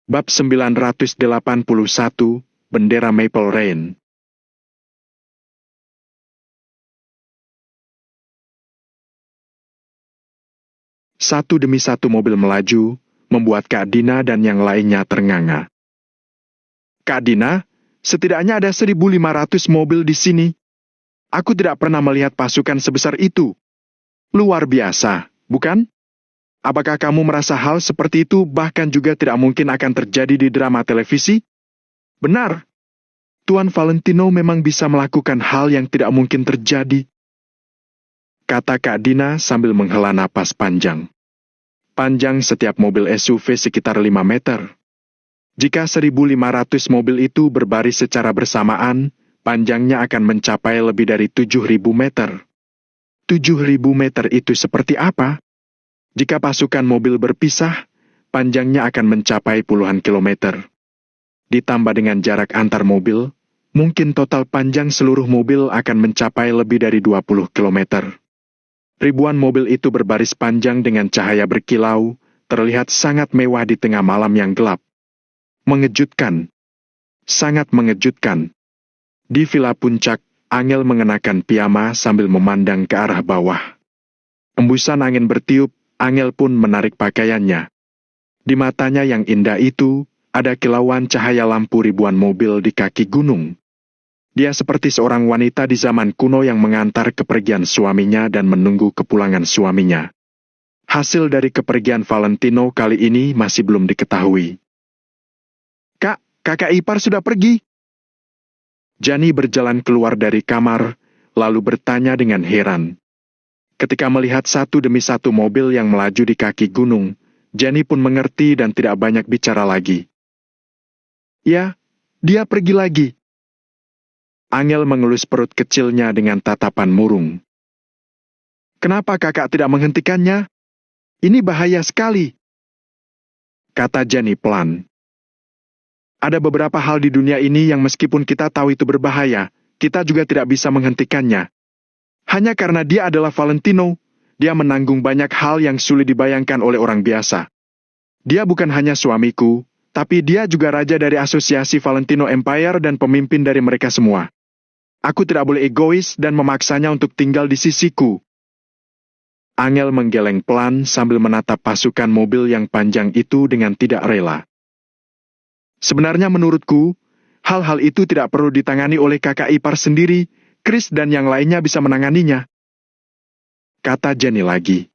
Bab 981, Bendera Maple Rain. Satu demi satu mobil melaju, membuat Kak Dina dan yang lainnya ternganga. Kak Dina, setidaknya ada 1.500 mobil di sini. Aku tidak pernah melihat pasukan sebesar itu. Luar biasa, bukan? Apakah kamu merasa hal seperti itu bahkan juga tidak mungkin akan terjadi di drama televisi? Benar. Tuan Valentino memang bisa melakukan hal yang tidak mungkin terjadi. Kata Kak Dina sambil menghela napas panjang. Panjang setiap mobil SUV sekitar 5 meter. Jika 1.500 mobil itu berbaris secara bersamaan, panjangnya akan mencapai lebih dari 7.000 meter. 7.000 meter itu seperti apa? Jika pasukan mobil berpisah, panjangnya akan mencapai puluhan kilometer. Ditambah dengan jarak antar mobil, mungkin total panjang seluruh mobil akan mencapai lebih dari 20 kilometer. Ribuan mobil itu berbaris panjang dengan cahaya berkilau, terlihat sangat mewah di tengah malam yang gelap. Mengejutkan. Sangat mengejutkan. Di Villa Puncak, Angel mengenakan piyama sambil memandang ke arah bawah. Embusan angin bertiup, Angel pun menarik pakaiannya. Di matanya yang indah itu, ada kilauan cahaya lampu ribuan mobil di kaki gunung. Dia seperti seorang wanita di zaman kuno yang mengantar kepergian suaminya dan menunggu kepulangan suaminya. Hasil dari kepergian Valentino kali ini masih belum diketahui. Kak, kakak ipar sudah pergi. Jani berjalan keluar dari kamar, lalu bertanya dengan heran. Ketika melihat satu demi satu mobil yang melaju di kaki gunung, Jani pun mengerti dan tidak banyak bicara lagi. Ya, dia pergi lagi. Angel mengelus perut kecilnya dengan tatapan murung. Kenapa kakak tidak menghentikannya? Ini bahaya sekali. Kata Jani pelan. Ada beberapa hal di dunia ini yang meskipun kita tahu itu berbahaya, kita juga tidak bisa menghentikannya. Hanya karena dia adalah Valentino, dia menanggung banyak hal yang sulit dibayangkan oleh orang biasa. Dia bukan hanya suamiku, tapi dia juga raja dari Asosiasi Valentino Empire dan pemimpin dari mereka semua. Aku tidak boleh egois dan memaksanya untuk tinggal di sisiku. Angel menggeleng pelan sambil menatap pasukan mobil yang panjang itu dengan tidak rela. Sebenarnya menurutku, hal-hal itu tidak perlu ditangani oleh kakak ipar sendiri. Chris dan yang lainnya bisa menanganinya. Kata Jenny lagi.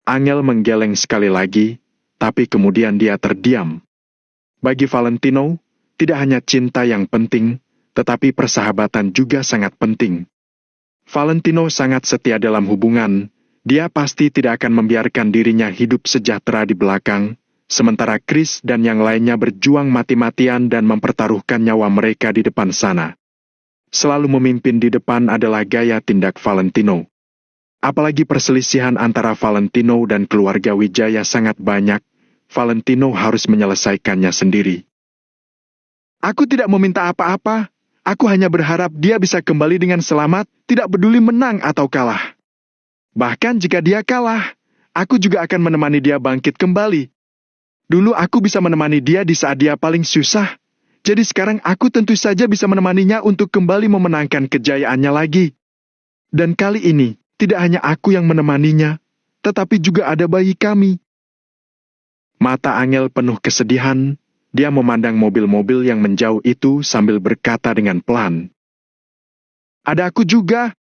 Angel menggeleng sekali lagi, tapi kemudian dia terdiam. Bagi Valentino, tidak hanya cinta yang penting, tetapi persahabatan juga sangat penting. Valentino sangat setia dalam hubungan, dia pasti tidak akan membiarkan dirinya hidup sejahtera di belakang, sementara Chris dan yang lainnya berjuang mati-matian dan mempertaruhkan nyawa mereka di depan sana. Selalu memimpin di depan adalah gaya tindak Valentino. Apalagi perselisihan antara Valentino dan keluarga Wijaya sangat banyak, Valentino harus menyelesaikannya sendiri. Aku tidak meminta apa-apa, aku hanya berharap dia bisa kembali dengan selamat, tidak peduli menang atau kalah. Bahkan jika dia kalah, aku juga akan menemani dia bangkit kembali. Dulu aku bisa menemani dia di saat dia paling susah. Jadi sekarang aku tentu saja bisa menemaninya untuk kembali memenangkan kejayaannya lagi. Dan kali ini, tidak hanya aku yang menemaninya, tetapi juga ada bayi kami. Mata Angel penuh kesedihan, dia memandang mobil-mobil yang menjauh itu sambil berkata dengan pelan. Ada aku juga.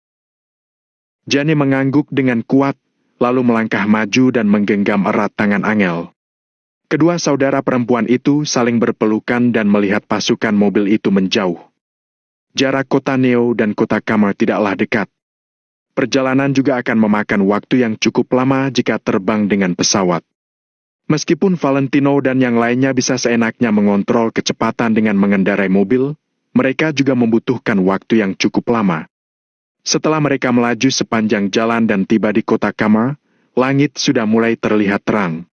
Jani mengangguk dengan kuat, lalu melangkah maju dan menggenggam erat tangan Angel. Kedua saudara perempuan itu saling berpelukan dan melihat pasukan mobil itu menjauh. Jarak kota Neo dan kota Kamar tidaklah dekat. Perjalanan juga akan memakan waktu yang cukup lama jika terbang dengan pesawat. Meskipun Valentino dan yang lainnya bisa seenaknya mengontrol kecepatan dengan mengendarai mobil, mereka juga membutuhkan waktu yang cukup lama. Setelah mereka melaju sepanjang jalan dan tiba di kota Kamar, langit sudah mulai terlihat terang.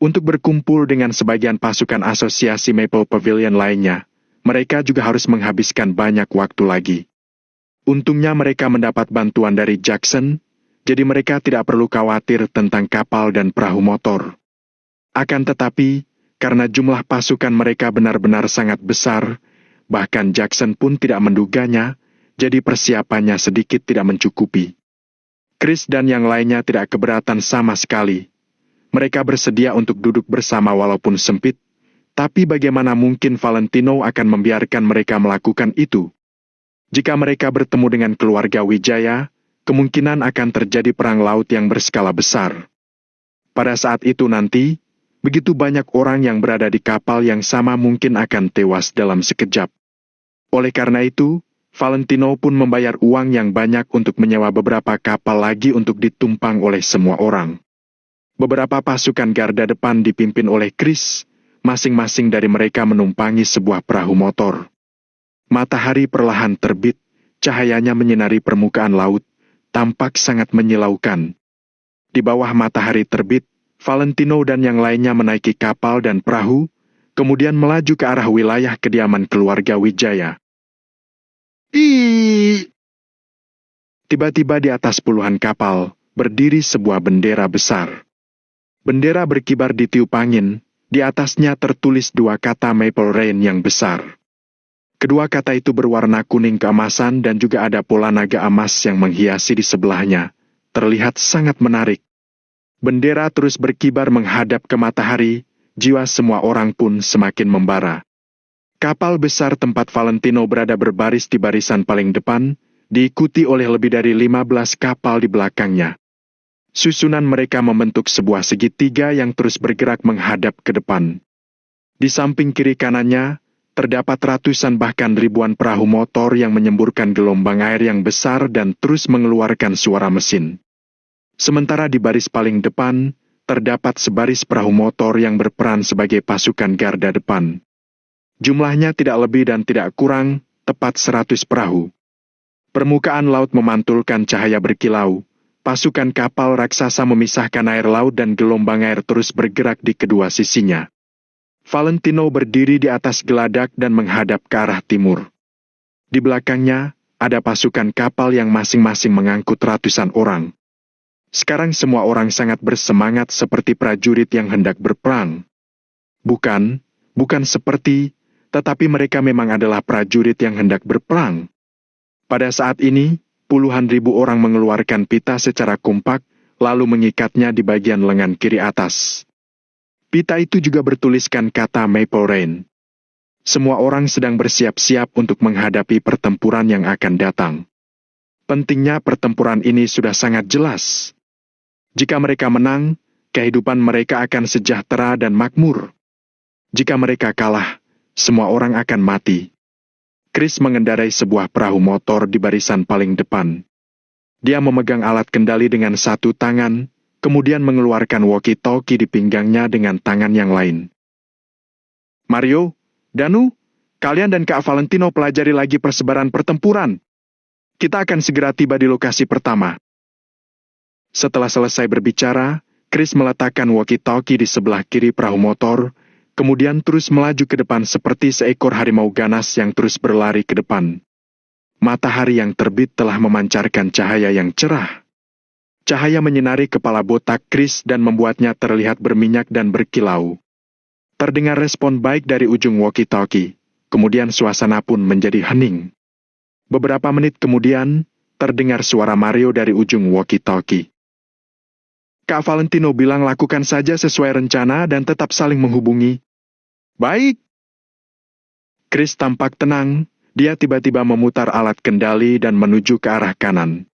Untuk berkumpul dengan sebagian pasukan asosiasi Maple Pavilion lainnya, mereka juga harus menghabiskan banyak waktu lagi. Untungnya mereka mendapat bantuan dari Jackson, jadi mereka tidak perlu khawatir tentang kapal dan perahu motor. Akan tetapi, karena jumlah pasukan mereka benar-benar sangat besar, bahkan Jackson pun tidak menduganya, jadi persiapannya sedikit tidak mencukupi. Chris dan yang lainnya tidak keberatan sama sekali. Mereka bersedia untuk duduk bersama walaupun sempit, tapi bagaimana mungkin Valentino akan membiarkan mereka melakukan itu? Jika mereka bertemu dengan keluarga Wijaya, kemungkinan akan terjadi perang laut yang berskala besar. Pada saat itu nanti, begitu banyak orang yang berada di kapal yang sama mungkin akan tewas dalam sekejap. Oleh karena itu, Valentino pun membayar uang yang banyak untuk menyewa beberapa kapal lagi untuk ditumpang oleh semua orang. Beberapa pasukan garda depan dipimpin oleh Chris, masing-masing dari mereka menumpangi sebuah perahu motor. Matahari perlahan terbit, cahayanya menyinari permukaan laut, tampak sangat menyilaukan. Di bawah matahari terbit, Valentino dan yang lainnya menaiki kapal dan perahu, kemudian melaju ke arah wilayah kediaman keluarga Wijaya. Tiba-tiba di atas puluhan kapal, berdiri sebuah bendera besar. Bendera berkibar ditiup angin, di atasnya tertulis dua kata Maple Rain yang besar. Kedua kata itu berwarna kuning keemasan dan juga ada pola naga emas yang menghiasi di sebelahnya. Terlihat sangat menarik. Bendera terus berkibar menghadap ke matahari, jiwa semua orang pun semakin membara. Kapal besar tempat Valentino berada berbaris di barisan paling depan, diikuti oleh lebih dari 15 kapal di belakangnya. Susunan mereka membentuk sebuah segitiga yang terus bergerak menghadap ke depan. Di samping kiri kanannya, terdapat ratusan bahkan ribuan perahu motor yang menyemburkan gelombang air yang besar dan terus mengeluarkan suara mesin. Sementara di baris paling depan, terdapat sebaris perahu motor yang berperan sebagai pasukan garda depan. Jumlahnya tidak lebih dan tidak kurang, tepat 100 perahu. Permukaan laut memantulkan cahaya berkilau, pasukan kapal raksasa memisahkan air laut dan gelombang air terus bergerak di kedua sisinya. Valentino berdiri di atas geladak dan menghadap ke arah timur. Di belakangnya, ada pasukan kapal yang masing-masing mengangkut ratusan orang. Sekarang semua orang sangat bersemangat seperti prajurit yang hendak berperang. Bukan seperti, tetapi mereka memang adalah prajurit yang hendak berperang. Pada saat ini, puluhan ribu orang mengeluarkan pita secara kompak, lalu mengikatnya di bagian lengan kiri atas. Pita itu juga bertuliskan kata Maple Rain. Semua orang sedang bersiap-siap untuk menghadapi pertempuran yang akan datang. Pentingnya pertempuran ini sudah sangat jelas. Jika mereka menang, kehidupan mereka akan sejahtera dan makmur. Jika mereka kalah, semua orang akan mati. Chris mengendarai sebuah perahu motor di barisan paling depan. Dia memegang alat kendali dengan satu tangan, kemudian mengeluarkan walkie-talkie di pinggangnya dengan tangan yang lain. Mario, Danu, kalian dan Kak Valentino pelajari lagi persebaran pertempuran. Kita akan segera tiba di lokasi pertama. Setelah selesai berbicara, Chris meletakkan walkie-talkie di sebelah kiri perahu motor, kemudian terus melaju ke depan seperti seekor harimau ganas yang terus berlari ke depan. Matahari yang terbit telah memancarkan cahaya yang cerah. Cahaya menyinari kepala botak Chris dan membuatnya terlihat berminyak dan berkilau. Terdengar respon baik dari ujung walkie-talkie, kemudian suasana pun menjadi hening. Beberapa menit kemudian, terdengar suara Mario dari ujung walkie-talkie. Kak Valentino bilang lakukan saja sesuai rencana dan tetap saling menghubungi. Baik. Chris tampak tenang, dia tiba-tiba memutar alat kendali dan menuju ke arah kanan.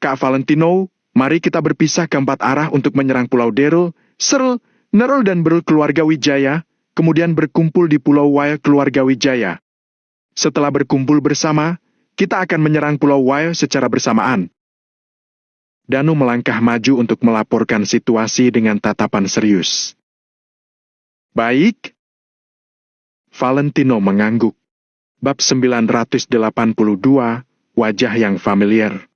Kak Valentino, mari kita berpisah ke 4 arah untuk menyerang Pulau Daryl, Searle, Nerol dan Beryl keluarga Wijaya, kemudian berkumpul di Pulau Wire keluarga Wijaya. Setelah berkumpul bersama, kita akan menyerang Pulau Wire secara bersamaan. Danu melangkah maju untuk melaporkan situasi dengan tatapan serius. Baik. Valentino mengangguk. Bab 982, wajah yang familiar.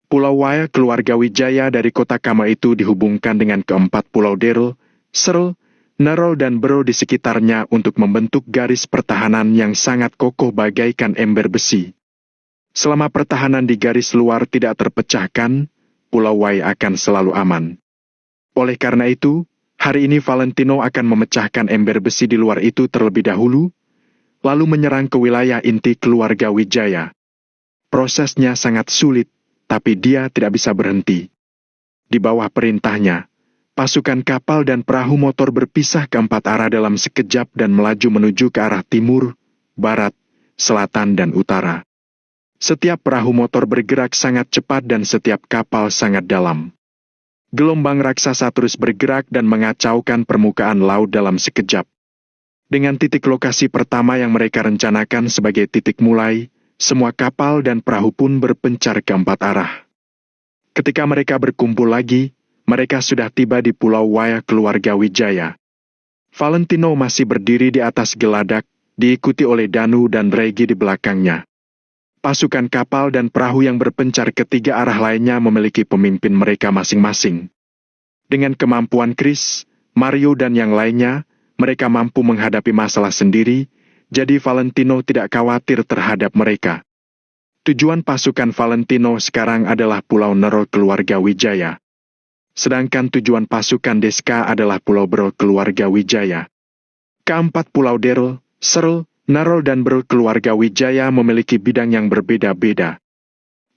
Pulau Wire keluarga Wijaya dari kota Kama itu dihubungkan dengan keempat Pulau Daryl, Searle, Nerol dan Beryl di sekitarnya untuk membentuk garis pertahanan yang sangat kokoh bagaikan ember besi. Selama pertahanan di garis luar tidak terpecahkan, Pulau Wire akan selalu aman. Oleh karena itu, Hari ini Valentino akan memecahkan ember besi di luar itu terlebih dahulu, lalu menyerang ke wilayah inti keluarga Wijaya. Prosesnya sangat sulit, tapi dia tidak bisa berhenti. Di bawah perintahnya, pasukan kapal dan perahu motor berpisah ke 4 arah dalam sekejap dan melaju menuju ke arah timur, barat, selatan dan utara. Setiap perahu motor bergerak sangat cepat dan setiap kapal sangat dalam. Gelombang raksasa terus bergerak dan mengacaukan permukaan laut dalam sekejap. Dengan titik lokasi pertama yang mereka rencanakan sebagai titik mulai, semua kapal dan perahu pun berpencar ke 4 arah. Ketika mereka berkumpul lagi, mereka sudah tiba di Pulau Waya keluarga Wijaya. Valentino masih berdiri di atas geladak, diikuti oleh Danu dan Regi di belakangnya. Pasukan kapal dan perahu yang berpencar ke 3 arah lainnya memiliki pemimpin mereka masing-masing. Dengan kemampuan Chris, Mario dan yang lainnya, mereka mampu menghadapi masalah sendiri, jadi Valentino tidak khawatir terhadap mereka. Tujuan pasukan Valentino sekarang adalah Pulau Nero keluarga Wijaya. Sedangkan tujuan pasukan Deska adalah Pulau Berl keluarga Wijaya. Keempat Pulau Derl, Serl, Narol dan Berl keluarga Wijaya memiliki bidang yang berbeda-beda.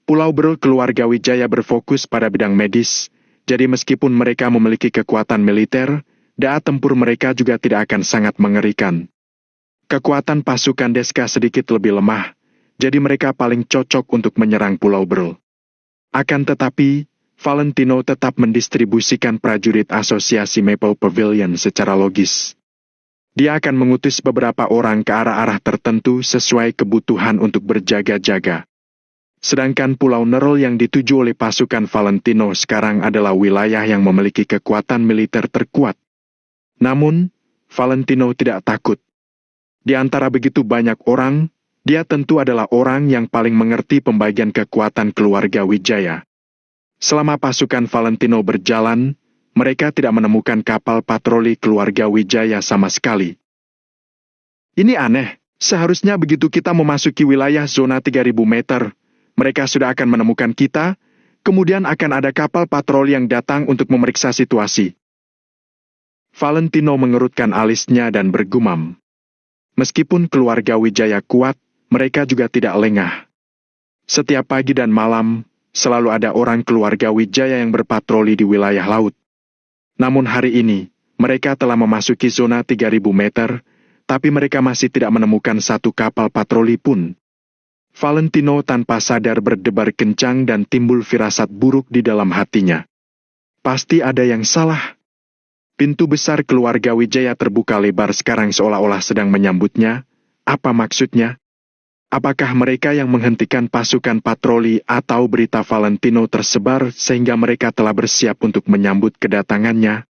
Pulau Berl keluarga Wijaya berfokus pada bidang medis, jadi meskipun mereka memiliki kekuatan militer, daya tempur mereka juga tidak akan sangat mengerikan. Kekuatan pasukan Deska sedikit lebih lemah, jadi mereka paling cocok untuk menyerang Pulau Berl. Akan tetapi, Valentino tetap mendistribusikan prajurit asosiasi Maple Pavilion secara logis. Dia akan mengutus beberapa orang ke arah-arah tertentu sesuai kebutuhan untuk berjaga-jaga. Sedangkan Pulau Nerol yang dituju oleh pasukan Valentino sekarang adalah wilayah yang memiliki kekuatan militer terkuat. Namun, Valentino tidak takut. Di antara begitu banyak orang, dia tentu adalah orang yang paling mengerti pembagian kekuatan keluarga Wijaya. Selama pasukan Valentino berjalan, mereka tidak menemukan kapal patroli keluarga Wijaya sama sekali. Ini aneh, seharusnya begitu kita memasuki wilayah zona 3000 meter, mereka sudah akan menemukan kita, kemudian akan ada kapal patroli yang datang untuk memeriksa situasi. Valentino mengerutkan alisnya dan bergumam. Meskipun keluarga Wijaya kuat, mereka juga tidak lengah. Setiap pagi dan malam, selalu ada orang keluarga Wijaya yang berpatroli di wilayah laut. Namun hari ini, mereka telah memasuki zona 3000 meter, tapi mereka masih tidak menemukan satu kapal patroli pun. Valentino tanpa sadar berdebar kencang dan timbul firasat buruk di dalam hatinya. Pasti ada yang salah. Pintu besar keluarga Wijaya terbuka lebar sekarang seolah-olah sedang menyambutnya. Apa maksudnya? Apakah mereka yang menghentikan pasukan patroli atau berita Valentino tersebar sehingga mereka telah bersiap untuk menyambut kedatangannya?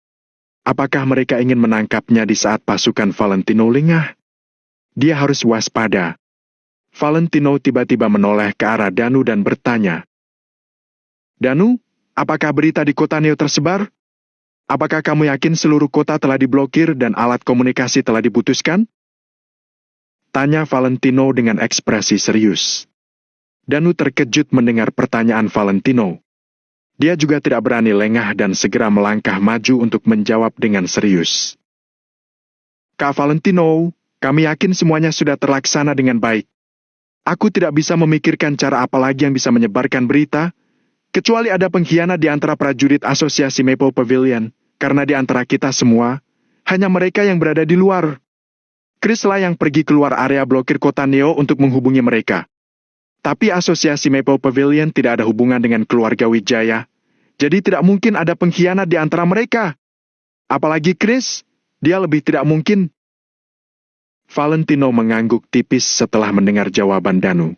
Apakah mereka ingin menangkapnya di saat pasukan Valentino lengah? Dia harus waspada. Valentino tiba-tiba menoleh ke arah Danu dan bertanya, "Danu, apakah berita di kota Neo tersebar? Apakah kamu yakin seluruh kota telah diblokir dan alat komunikasi telah diputuskan?" Tanya Valentino dengan ekspresi serius. Danu terkejut mendengar pertanyaan Valentino. Dia juga tidak berani lengah dan segera melangkah maju untuk menjawab dengan serius. "Kak Valentino, kami yakin semuanya sudah terlaksana dengan baik. Aku tidak bisa memikirkan cara apa lagi yang bisa menyebarkan berita, kecuali ada pengkhianat di antara prajurit asosiasi Maple Pavilion, karena di antara kita semua, hanya mereka yang berada di luar. Chris lah yang pergi keluar area blokir kota Neo untuk menghubungi mereka. Tapi asosiasi Maple Pavilion tidak ada hubungan dengan keluarga Wijaya, jadi tidak mungkin ada pengkhianat di antara mereka. Apalagi Chris, dia lebih tidak mungkin." Valentino mengangguk tipis setelah mendengar jawaban Danu.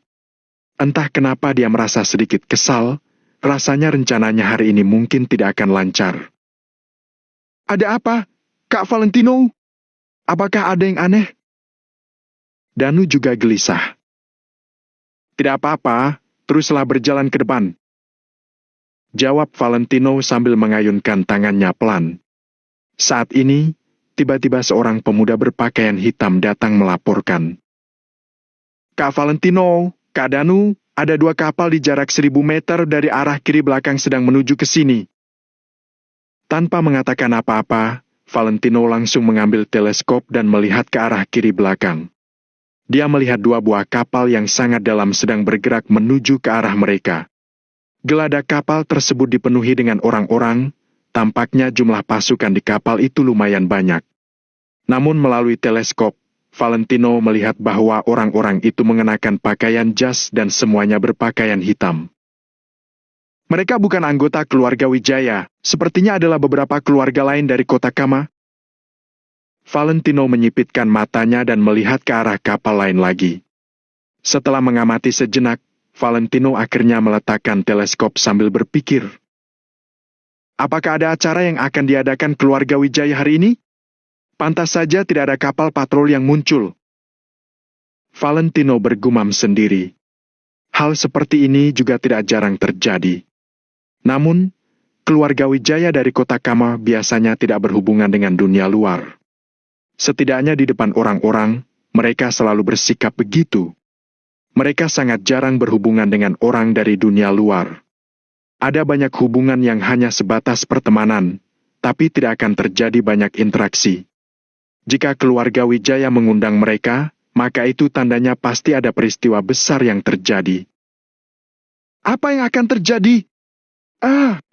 Entah kenapa dia merasa sedikit kesal, rasanya rencananya hari ini mungkin tidak akan lancar. "Ada apa, Kak Valentino? Apakah ada yang aneh?" Danu juga gelisah. "Tidak apa-apa, teruslah berjalan ke depan," jawab Valentino sambil mengayunkan tangannya pelan. Saat ini, tiba-tiba seorang pemuda berpakaian hitam datang melaporkan. "Kak Valentino, Kak Danu, ada 2 kapal di jarak 1000 meter dari arah kiri belakang sedang menuju ke sini." Tanpa mengatakan apa-apa, Valentino langsung mengambil teleskop dan melihat ke arah kiri belakang. Dia melihat dua buah kapal yang sangat dalam sedang bergerak menuju ke arah mereka. Geladak kapal tersebut dipenuhi dengan orang-orang, tampaknya jumlah pasukan di kapal itu lumayan banyak. Namun melalui teleskop, Valentino melihat bahwa orang-orang itu mengenakan pakaian jas dan semuanya berpakaian hitam. Mereka bukan anggota keluarga Wijaya, sepertinya adalah beberapa keluarga lain dari kota Kama. Valentino menyipitkan matanya dan melihat ke arah kapal lain lagi. Setelah mengamati sejenak, Valentino akhirnya meletakkan teleskop sambil berpikir. Apakah ada acara yang akan diadakan keluarga Wijaya hari ini? Pantas saja tidak ada kapal patrol yang muncul. Valentino bergumam sendiri. Hal seperti ini juga tidak jarang terjadi. Namun, keluarga Wijaya dari kota Kama biasanya tidak berhubungan dengan dunia luar. Setidaknya di depan orang-orang, mereka selalu bersikap begitu. Mereka sangat jarang berhubungan dengan orang dari dunia luar. Ada banyak hubungan yang hanya sebatas pertemanan, tapi tidak akan terjadi banyak interaksi. Jika keluarga Wijaya mengundang mereka, maka itu tandanya pasti ada peristiwa besar yang terjadi. Apa yang akan terjadi?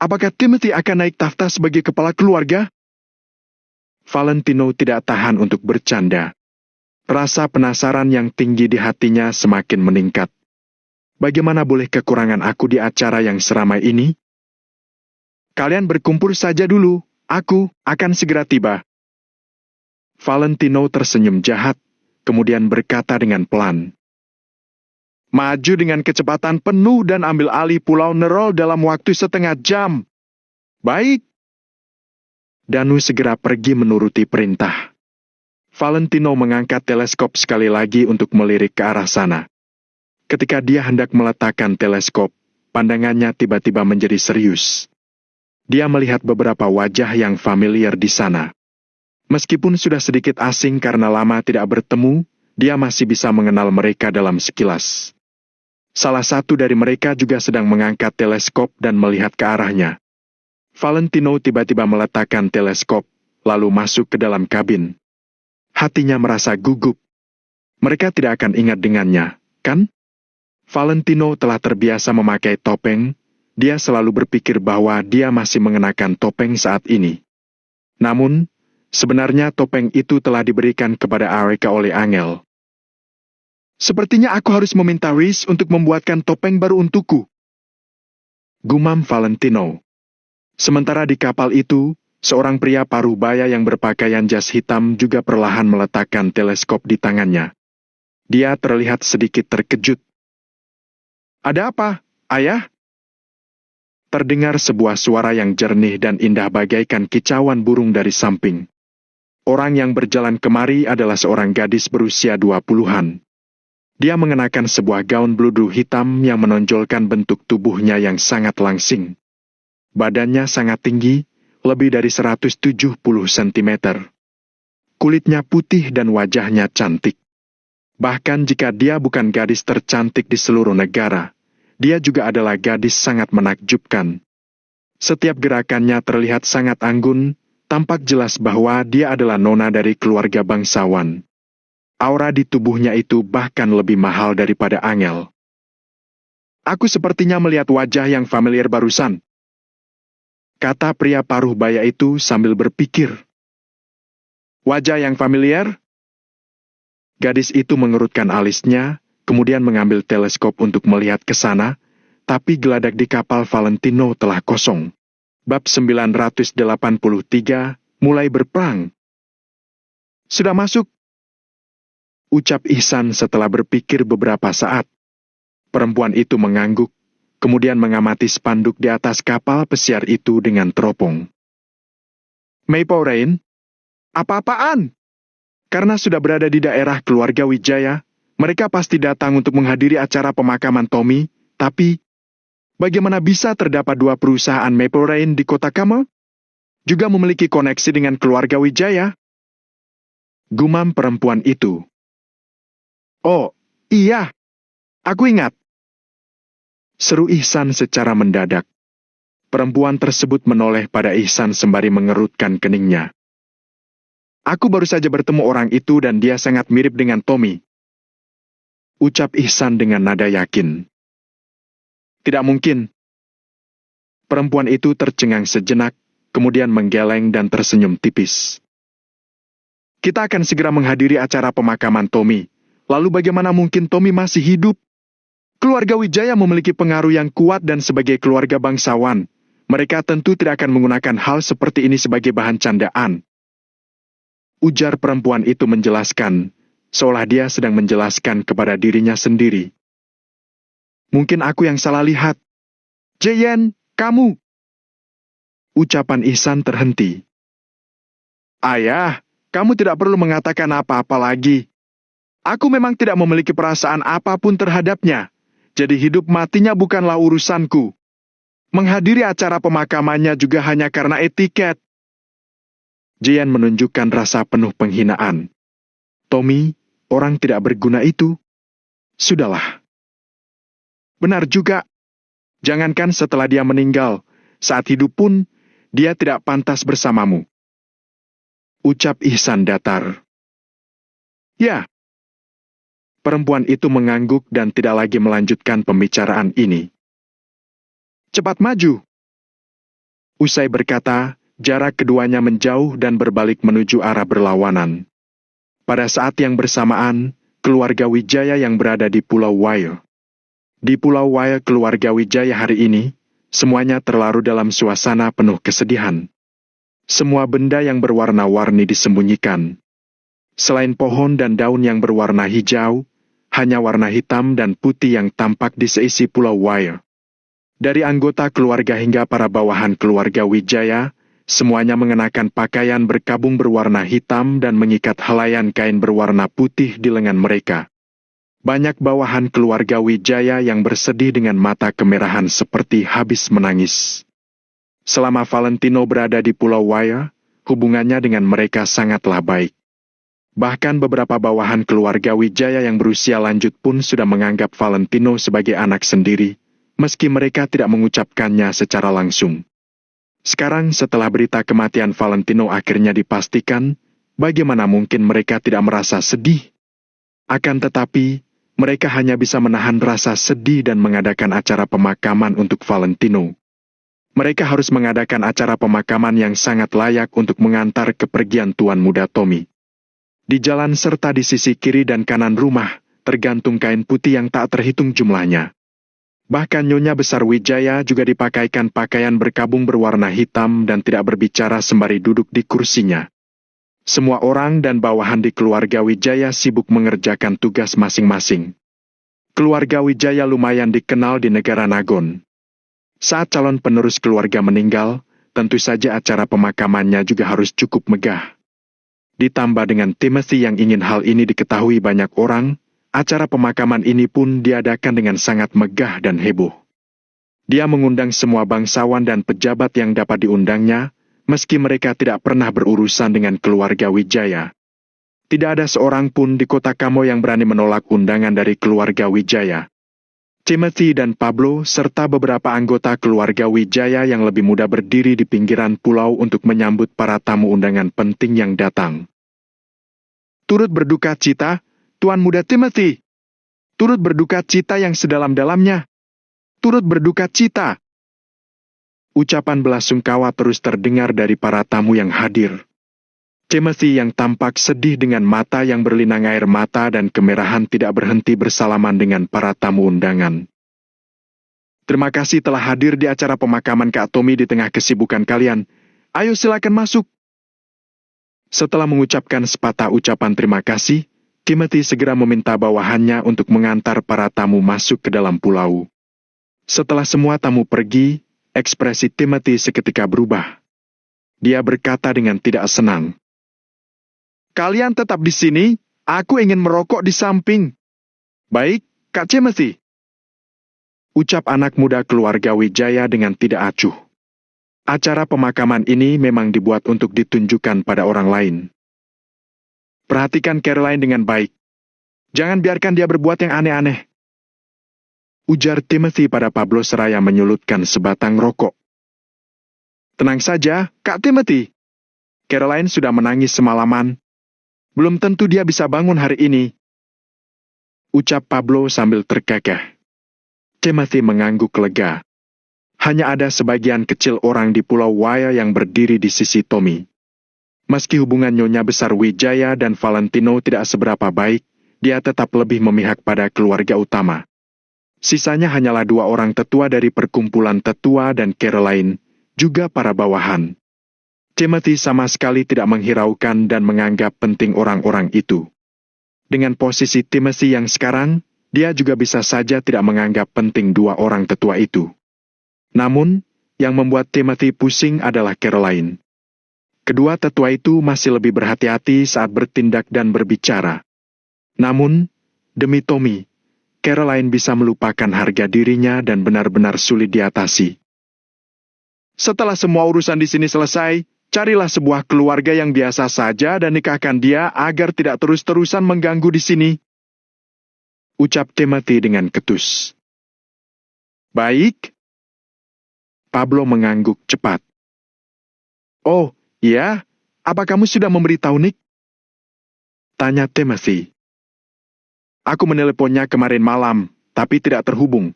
Apakah Timothy akan naik takhta sebagai kepala keluarga? Valentino tidak tahan untuk bercanda. Rasa penasaran yang tinggi di hatinya semakin meningkat. Bagaimana boleh kekurangan aku di acara yang seramai ini? Kalian berkumpul saja dulu, aku akan segera tiba. Valentino tersenyum jahat, kemudian berkata dengan pelan. Maju dengan kecepatan penuh dan ambil alih Pulau Nerol dalam waktu setengah jam. Baik. Danu segera pergi menuruti perintah. Valentino mengangkat teleskop sekali lagi untuk melirik ke arah sana. Ketika dia hendak meletakkan teleskop, pandangannya tiba-tiba menjadi serius. Dia melihat beberapa wajah yang familiar di sana. Meskipun sudah sedikit asing karena lama tidak bertemu, dia masih bisa mengenal mereka dalam sekilas. Salah satu dari mereka juga sedang mengangkat teleskop dan melihat ke arahnya. Valentino tiba-tiba meletakkan teleskop, lalu masuk ke dalam kabin. Hatinya merasa gugup. Mereka tidak akan ingat dengannya, kan? Valentino telah terbiasa memakai topeng, dia selalu berpikir bahwa dia masih mengenakan topeng saat ini. Namun, sebenarnya topeng itu telah diberikan kepada Areka oleh Angel. Sepertinya aku harus meminta Rhys untuk membuatkan topeng baru untukku. Gumam Valentino. Sementara di kapal itu, seorang pria parubaya yang berpakaian jas hitam juga perlahan meletakkan teleskop di tangannya. Dia terlihat sedikit terkejut. Ada apa, ayah? Terdengar sebuah suara yang jernih dan indah bagaikan kicauan burung dari samping. Orang yang berjalan kemari adalah seorang gadis berusia 20-an. Dia mengenakan sebuah gaun bludu hitam yang menonjolkan bentuk tubuhnya yang sangat langsing. Badannya sangat tinggi, lebih dari 170 cm. Kulitnya putih dan wajahnya cantik. Bahkan jika dia bukan gadis tercantik di seluruh negara, dia juga adalah gadis sangat menakjubkan. Setiap gerakannya terlihat sangat anggun, tampak jelas bahwa dia adalah nona dari keluarga bangsawan. Aura di tubuhnya itu bahkan lebih mahal daripada Angel. Aku sepertinya melihat wajah yang familiar barusan, kata pria paruh baya itu sambil berpikir. Wajah yang familiar? Gadis itu mengerutkan alisnya, kemudian mengambil teleskop untuk melihat ke sana, tapi geladak di kapal Valentino telah kosong. Bab 983, mulai berperang. Sudah masuk, ucap Ihsan setelah berpikir beberapa saat. Perempuan itu mengangguk, kemudian mengamati spanduk di atas kapal pesiar itu dengan teropong. Maple Rain? Apa-apaan? Karena sudah berada di daerah keluarga Wijaya, mereka pasti datang untuk menghadiri acara pemakaman Tommy, tapi bagaimana bisa terdapat dua perusahaan Maple Rain di kota Kama? Juga memiliki koneksi dengan keluarga Wijaya? Gumam perempuan itu. Oh, iya. Aku ingat. Seru Ihsan secara mendadak. Perempuan tersebut menoleh pada Ihsan sembari mengerutkan keningnya. Aku baru saja bertemu orang itu dan dia sangat mirip dengan Tommy. Ucap Ihsan dengan nada yakin. Tidak mungkin. Perempuan itu tercengang sejenak, kemudian menggeleng dan tersenyum tipis. Kita akan segera menghadiri acara pemakaman Tommy. Lalu bagaimana mungkin Tommy masih hidup? Keluarga Wijaya memiliki pengaruh yang kuat dan sebagai keluarga bangsawan, mereka tentu tidak akan menggunakan hal seperti ini sebagai bahan candaan. Ujar perempuan itu menjelaskan, seolah dia sedang menjelaskan kepada dirinya sendiri. Mungkin aku yang salah lihat. Jeyen, kamu. Ucapan Ihsan terhenti. Ayah, kamu tidak perlu mengatakan apa-apa lagi. Aku memang tidak memiliki perasaan apapun terhadapnya. Jadi hidup matinya bukanlah urusanku. Menghadiri acara pemakamannya juga hanya karena etiket. Jeyen menunjukkan rasa penuh penghinaan. Tommy, orang tidak berguna itu. Sudahlah. Benar juga. Jangankan setelah dia meninggal, saat hidup pun, dia tidak pantas bersamamu. Ucap Ihsan datar. Ya. Perempuan itu mengangguk dan tidak lagi melanjutkan pembicaraan ini. Cepat maju. Usai berkata, jarak keduanya menjauh dan berbalik menuju arah berlawanan. Pada saat yang bersamaan, keluarga Wijaya yang berada di Pulau Wai. Di Pulau Wai keluarga Wijaya hari ini, semuanya terlarut dalam suasana penuh kesedihan. Semua benda yang berwarna-warni disembunyikan. Selain pohon dan daun yang berwarna hijau, hanya warna hitam dan putih yang tampak di seisi Pulau Wai. Dari anggota keluarga hingga para bawahan keluarga Wijaya, semuanya mengenakan pakaian berkabung berwarna hitam dan mengikat helaian kain berwarna putih di lengan mereka. Banyak bawahan keluarga Wijaya yang bersedih dengan mata kemerahan seperti habis menangis. Selama Valentino berada di Pulau Wai, hubungannya dengan mereka sangatlah baik. Bahkan beberapa bawahan keluarga Wijaya yang berusia lanjut pun sudah menganggap Valentino sebagai anak sendiri, meski mereka tidak mengucapkannya secara langsung. Sekarang setelah berita kematian Valentino akhirnya dipastikan, bagaimana mungkin mereka tidak merasa sedih? Akan tetapi, mereka hanya bisa menahan rasa sedih dan mengadakan acara pemakaman untuk Valentino. Mereka harus mengadakan acara pemakaman yang sangat layak untuk mengantar kepergian tuan muda Tommy. Di jalan serta di sisi kiri dan kanan rumah, tergantung kain putih yang tak terhitung jumlahnya. Bahkan Nyonya Besar Wijaya juga dipakaikan pakaian berkabung berwarna hitam dan tidak berbicara sembari duduk di kursinya. Semua orang dan bawahan di keluarga Wijaya sibuk mengerjakan tugas masing-masing. Keluarga Wijaya lumayan dikenal di negara Nagon. Saat calon penerus keluarga meninggal, tentu saja acara pemakamannya juga harus cukup megah. Ditambah dengan Timothy yang ingin hal ini diketahui banyak orang, acara pemakaman ini pun diadakan dengan sangat megah dan heboh. Dia mengundang semua bangsawan dan pejabat yang dapat diundangnya, meski mereka tidak pernah berurusan dengan keluarga Wijaya. Tidak ada seorang pun di kota Kamo yang berani menolak undangan dari keluarga Wijaya. Timothy dan Pablo serta beberapa anggota keluarga Wijaya yang lebih muda berdiri di pinggiran pulau untuk menyambut para tamu undangan penting yang datang. Turut berduka cita, Tuan Muda Timothy. Turut berduka cita yang sedalam-dalamnya. Turut berduka cita. Ucapan belasungkawa terus terdengar dari para tamu yang hadir. Timothy yang tampak sedih dengan mata yang berlinang air mata dan kemerahan tidak berhenti bersalaman dengan para tamu undangan. Terima kasih telah hadir di acara pemakaman Kak Tommy di tengah kesibukan kalian. Ayo silakan masuk. Setelah mengucapkan sepatah ucapan terima kasih, Timothy segera meminta bawahannya untuk mengantar para tamu masuk ke dalam pulau. Setelah semua tamu pergi, ekspresi Timothy seketika berubah. Dia berkata dengan tidak senang. Kalian tetap di sini, aku ingin merokok di samping. Baik, Kak Timothy. Ucap anak muda keluarga Wijaya dengan tidak acuh. Acara pemakaman ini memang dibuat untuk ditunjukkan pada orang lain. Perhatikan Caroline dengan baik. Jangan biarkan dia berbuat yang aneh-aneh. Ujar Timothy pada Pablo seraya menyulutkan sebatang rokok. Tenang saja, Kak Timothy. Caroline sudah menangis semalaman. Belum tentu dia bisa bangun hari ini, ucap Pablo sambil terkekeh. Timothy mengangguk lega. Hanya ada sebagian kecil orang di Pulau Waya yang berdiri di sisi Tommy. Meski hubungan Nyonya Besar Wijaya dan Valentino tidak seberapa baik, dia tetap lebih memihak pada keluarga utama. Sisanya hanyalah 2 orang tetua dari perkumpulan tetua dan Caroline, juga para bawahan. Timothy sama sekali tidak menghiraukan dan menganggap penting orang-orang itu. Dengan posisi Timothy yang sekarang, dia juga bisa saja tidak menganggap penting 2 orang tetua itu. Namun, yang membuat Timothy pusing adalah Caroline. Kedua tetua itu masih lebih berhati-hati saat bertindak dan berbicara. Namun, demi Tommy, Caroline bisa melupakan harga dirinya dan benar-benar sulit diatasi. Setelah semua urusan di sini selesai, carilah sebuah keluarga yang biasa saja dan nikahkan dia agar tidak terus-terusan mengganggu di sini, ucap Timothy dengan ketus. Baik. Pablo mengangguk cepat. Oh, iya? Apa kamu sudah memberitahu Nick? Tanya Timothy. Aku meneleponnya kemarin malam, tapi tidak terhubung.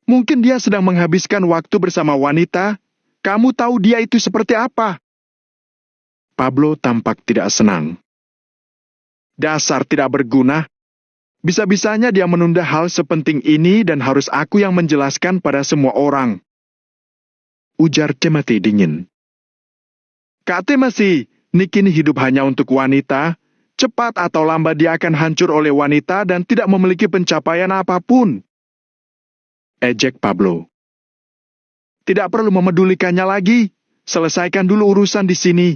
Mungkin dia sedang menghabiskan waktu bersama wanita. Kamu tahu dia itu seperti apa? Pablo tampak tidak senang. Dasar tidak berguna. Bisa-bisanya dia menunda hal sepenting ini dan harus aku yang menjelaskan pada semua orang, ujar Timothy dingin. Kak Timothy, Nick ini hidup hanya untuk wanita. Cepat atau lambat dia akan hancur oleh wanita dan tidak memiliki pencapaian apapun, ejek Pablo. Tidak perlu memedulikannya lagi. Selesaikan dulu urusan di sini.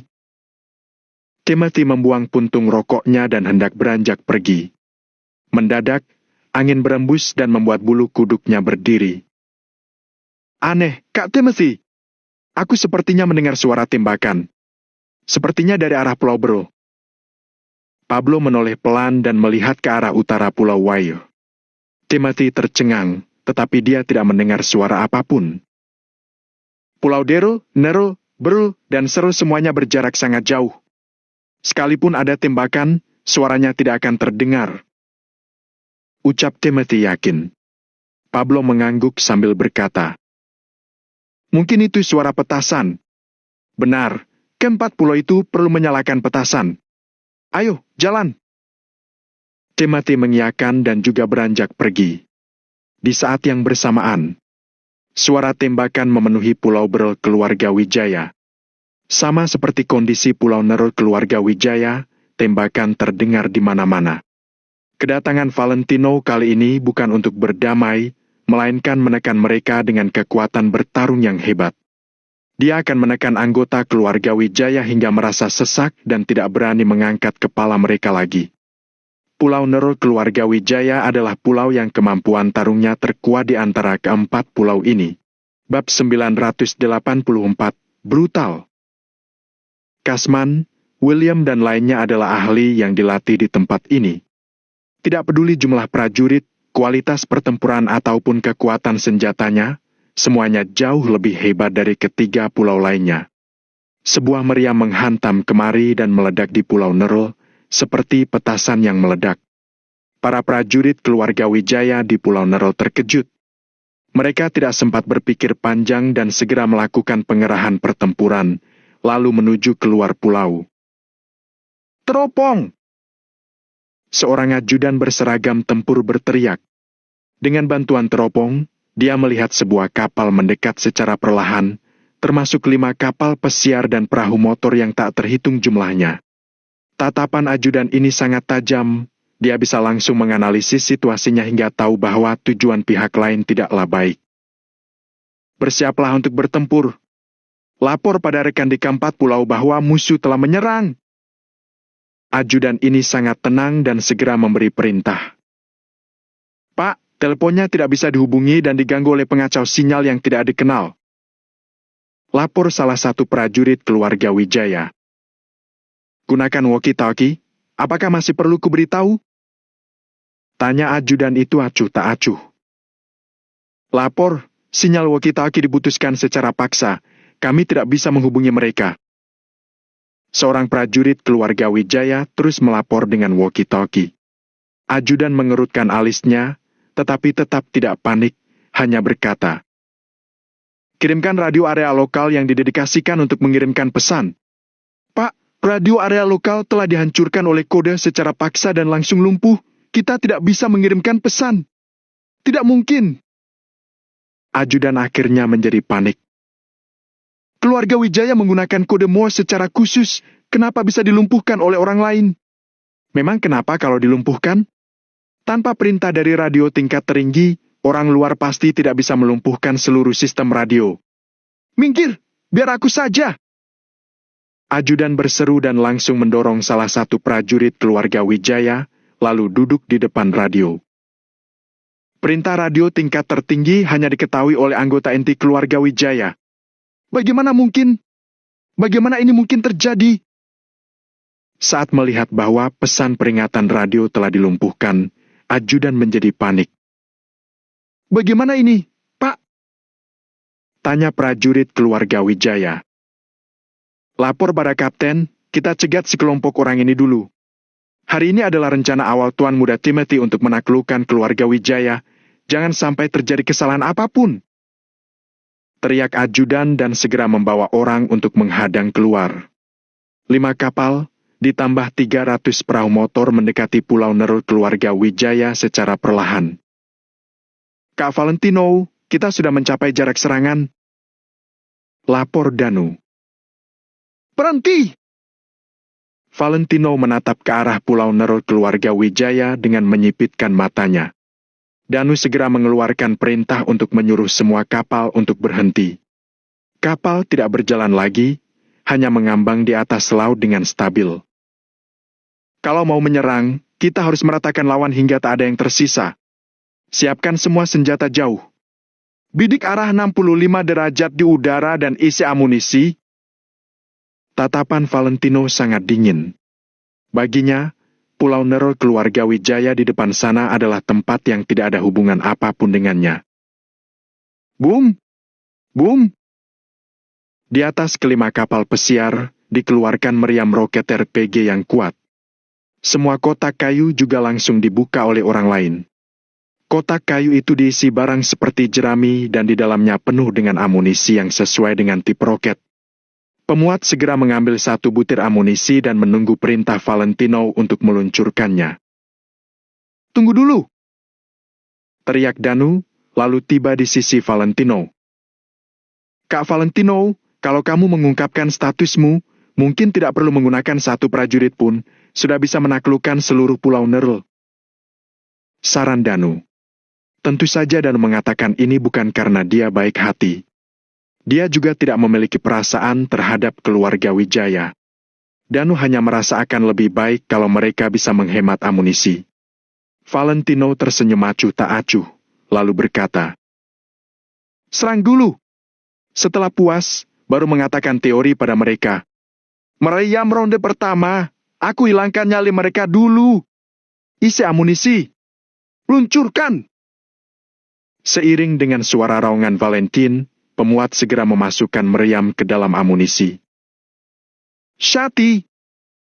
Timothy membuang puntung rokoknya dan hendak beranjak pergi. Mendadak, angin berembus dan membuat bulu kuduknya berdiri. Aneh, Kak Timothy. Aku sepertinya mendengar suara tembakan. Sepertinya dari arah Pulau Bro. Pablo menoleh pelan dan melihat ke arah utara Pulau Wayo. Timothy tercengang, tetapi dia tidak mendengar suara apapun. Pulau Dero, Nero, Bro, dan Seru semuanya berjarak sangat jauh. Sekalipun ada tembakan, suaranya tidak akan terdengar, ucap Timothy yakin. Pablo mengangguk sambil berkata, mungkin itu suara petasan. Benar, keempat pulau itu perlu menyalakan petasan. Ayo, jalan. Timothy mengiyakan dan juga beranjak pergi. Di saat yang bersamaan, suara tembakan memenuhi Pulau Bro keluarga Wijaya. Sama seperti kondisi Pulau Nero keluarga Wijaya, tembakan terdengar di mana-mana. Kedatangan Valentino kali ini bukan untuk berdamai, melainkan menekan mereka dengan kekuatan bertarung yang hebat. Dia akan menekan anggota keluarga Wijaya hingga merasa sesak dan tidak berani mengangkat kepala mereka lagi. Pulau Nero keluarga Wijaya adalah pulau yang kemampuan tarungnya terkuat di antara keempat pulau ini. Bab 984, Brutal. Kasman, William dan lainnya adalah ahli yang dilatih di tempat ini. Tidak peduli jumlah prajurit, kualitas pertempuran ataupun kekuatan senjatanya, semuanya jauh lebih hebat dari ketiga pulau lainnya. Sebuah meriam menghantam kemari dan meledak di Pulau Nero, seperti petasan yang meledak. Para prajurit keluarga Wijaya di Pulau Nero terkejut. Mereka tidak sempat berpikir panjang dan segera melakukan pengerahan pertempuran, lalu menuju keluar pulau. Teropong! Seorang ajudan berseragam tempur berteriak. Dengan bantuan teropong, dia melihat sebuah kapal mendekat secara perlahan, termasuk 5 kapal pesiar dan perahu motor yang tak terhitung jumlahnya. Tatapan ajudan ini sangat tajam, dia bisa langsung menganalisis situasinya hingga tahu bahwa tujuan pihak lain tidaklah baik. Bersiaplah untuk bertempur. Lapor pada rekan di keempat pulau bahwa musuh telah menyerang. Ajudan ini sangat tenang dan segera memberi perintah. Pak, teleponnya tidak bisa dihubungi dan diganggu oleh pengacau sinyal yang tidak dikenal. Lapor salah satu prajurit keluarga Wijaya. Gunakan walkie-talkie, apakah masih perlu kuberitahu? Tanya ajudan itu acuh tak acuh. Lapor, sinyal walkie-talkie diputuskan secara paksa. Kami tidak bisa menghubungi mereka. Seorang prajurit keluarga Wijaya terus melapor dengan walkie-talkie. Ajudan mengerutkan alisnya, tetapi tetap tidak panik, hanya berkata, "Kirimkan radio area lokal yang didedikasikan untuk mengirimkan pesan." "Pak, radio area lokal telah dihancurkan oleh kode secara paksa dan langsung lumpuh. Kita tidak bisa mengirimkan pesan." "Tidak mungkin." Ajudan akhirnya menjadi panik. "Keluarga Wijaya menggunakan kode Morse secara khusus. Kenapa bisa dilumpuhkan oleh orang lain?" "Memang kenapa kalau dilumpuhkan? Tanpa perintah dari radio tingkat tertinggi, orang luar pasti tidak bisa melumpuhkan seluruh sistem radio." "Minggir, biar aku saja." Ajudan berseru dan langsung mendorong salah satu prajurit keluarga Wijaya, lalu duduk di depan radio. "Perintah radio tingkat tertinggi hanya diketahui oleh anggota inti keluarga Wijaya. Bagaimana mungkin? Bagaimana ini mungkin terjadi?" Saat melihat bahwa pesan peringatan radio telah dilumpuhkan, ajudan menjadi panik. "Bagaimana ini, Pak?" tanya prajurit keluarga Wijaya. "Lapor pada kapten, kita cegat sekelompok orang ini dulu. Hari ini adalah rencana awal Tuan Muda Timothy untuk menaklukkan keluarga Wijaya. Jangan sampai terjadi kesalahan apapun." Teriak ajudan dan segera membawa orang untuk menghadang keluar. 5 kapal, ditambah 300 perahu motor mendekati Pulau Nerul keluarga Wijaya secara perlahan. "Kak Valentino, kita sudah mencapai jarak serangan," lapor Danu. "Berhenti!" Valentino menatap ke arah Pulau Nerul keluarga Wijaya dengan menyipitkan matanya. Danu segera mengeluarkan perintah untuk menyuruh semua kapal untuk berhenti. Kapal tidak berjalan lagi, hanya mengambang di atas laut dengan stabil. "Kalau mau menyerang, kita harus meratakan lawan hingga tak ada yang tersisa. Siapkan semua senjata jauh. Bidik arah 65 derajat di udara dan isi amunisi." Tatapan Valentino sangat dingin. Baginya, Pulau Nerul keluarga Wijaya di depan sana adalah tempat yang tidak ada hubungan apapun dengannya. Boom! Boom! Di atas kelima kapal pesiar, dikeluarkan meriam roket RPG yang kuat. Semua kotak kayu juga langsung dibuka oleh orang lain. Kotak kayu itu diisi barang seperti jerami dan di dalamnya penuh dengan amunisi yang sesuai dengan tipe roket. Pemuat segera mengambil 1 butir amunisi dan menunggu perintah Valentino untuk meluncurkannya. "Tunggu dulu!" teriak Danu, lalu tiba di sisi Valentino. "Kak Valentino, kalau kamu mengungkapkan statusmu, mungkin tidak perlu menggunakan 1 prajurit pun, sudah bisa menaklukkan seluruh Pulau Nerul," saran Danu. Tentu saja Danu mengatakan ini bukan karena dia baik hati. Dia juga tidak memiliki perasaan terhadap keluarga Wijaya. Danu hanya merasa akan lebih baik kalau mereka bisa menghemat amunisi. Valentino tersenyum acuh tak acuh, lalu berkata, "Serang dulu." Setelah puas, baru mengatakan teori pada mereka. "Meriam ronde pertama, aku hilangkan nyali mereka dulu. Isi amunisi. Luncurkan." Seiring dengan suara raungan Valentine, pemuat segera memasukkan meriam ke dalam amunisi. "Shati!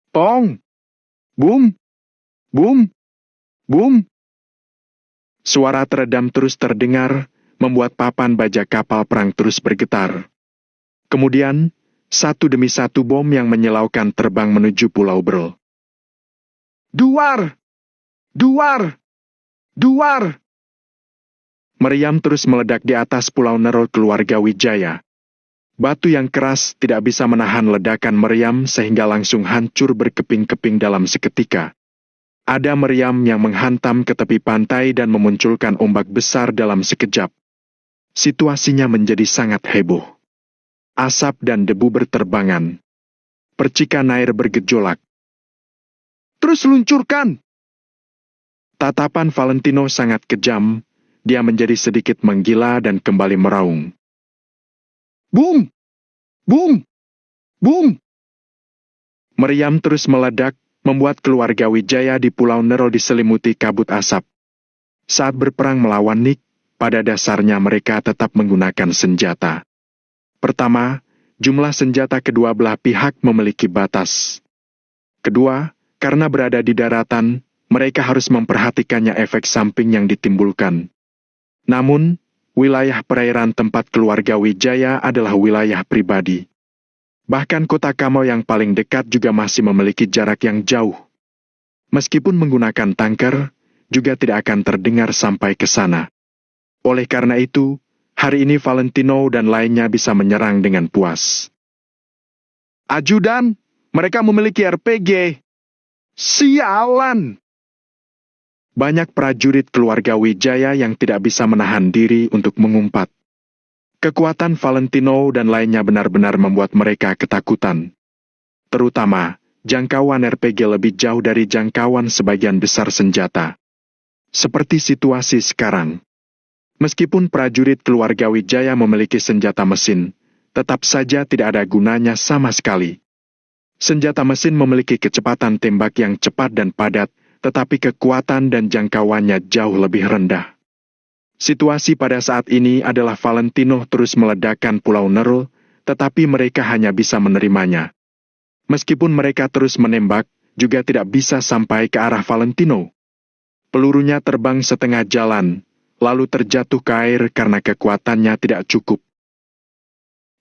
Pong! Boom! Boom! Boom!" Suara teredam terus terdengar, membuat papan baja kapal perang terus bergetar. Kemudian, 1 demi 1 bom yang menyilaukan terbang menuju Pulau Brel. "Duar! Duar! Duar!" Meriam terus meledak di atas Pulau Nerul keluarga Wijaya. Batu yang keras tidak bisa menahan ledakan meriam sehingga langsung hancur berkeping-keping dalam seketika. Ada meriam yang menghantam ke tepi pantai dan memunculkan ombak besar dalam sekejap. Situasinya menjadi sangat heboh. Asap dan debu berterbangan. Percikan air bergejolak. "Terus luncurkan!" Tatapan Valentino sangat kejam. Dia menjadi sedikit menggila dan kembali meraung. "Boom! Boom! Boom!" Meriam terus meledak, membuat keluarga Wijaya di Pulau Nerul diselimuti kabut asap. Saat berperang melawan Nick, pada dasarnya mereka tetap menggunakan senjata. Pertama, jumlah senjata kedua belah pihak memiliki batas. Kedua, karena berada di daratan, mereka harus memperhatikannya efek samping yang ditimbulkan. Namun, wilayah perairan tempat keluarga Wijaya adalah wilayah pribadi. Bahkan kota Kamau yang paling dekat juga masih memiliki jarak yang jauh. Meskipun menggunakan tanker, juga tidak akan terdengar sampai ke sana. Oleh karena itu, hari ini Valentino dan lainnya bisa menyerang dengan puas. Ajudan, mereka memiliki RPG. Sialan! Banyak prajurit keluarga Wijaya yang tidak bisa menahan diri untuk mengumpat. Kekuatan Valentino dan lainnya benar-benar membuat mereka ketakutan. Terutama, jangkauan RPG lebih jauh dari jangkauan sebagian besar senjata. Seperti situasi sekarang. Meskipun prajurit keluarga Wijaya memiliki senjata mesin, tetap saja tidak ada gunanya sama sekali. Senjata mesin memiliki kecepatan tembak yang cepat dan padat, tetapi kekuatan dan jangkauannya jauh lebih rendah. Situasi pada saat ini adalah Valentino terus meledakkan Pulau Nerul, tetapi mereka hanya bisa menerimanya. Meskipun mereka terus menembak, juga tidak bisa sampai ke arah Valentino. Pelurunya terbang setengah jalan, lalu terjatuh ke air karena kekuatannya tidak cukup.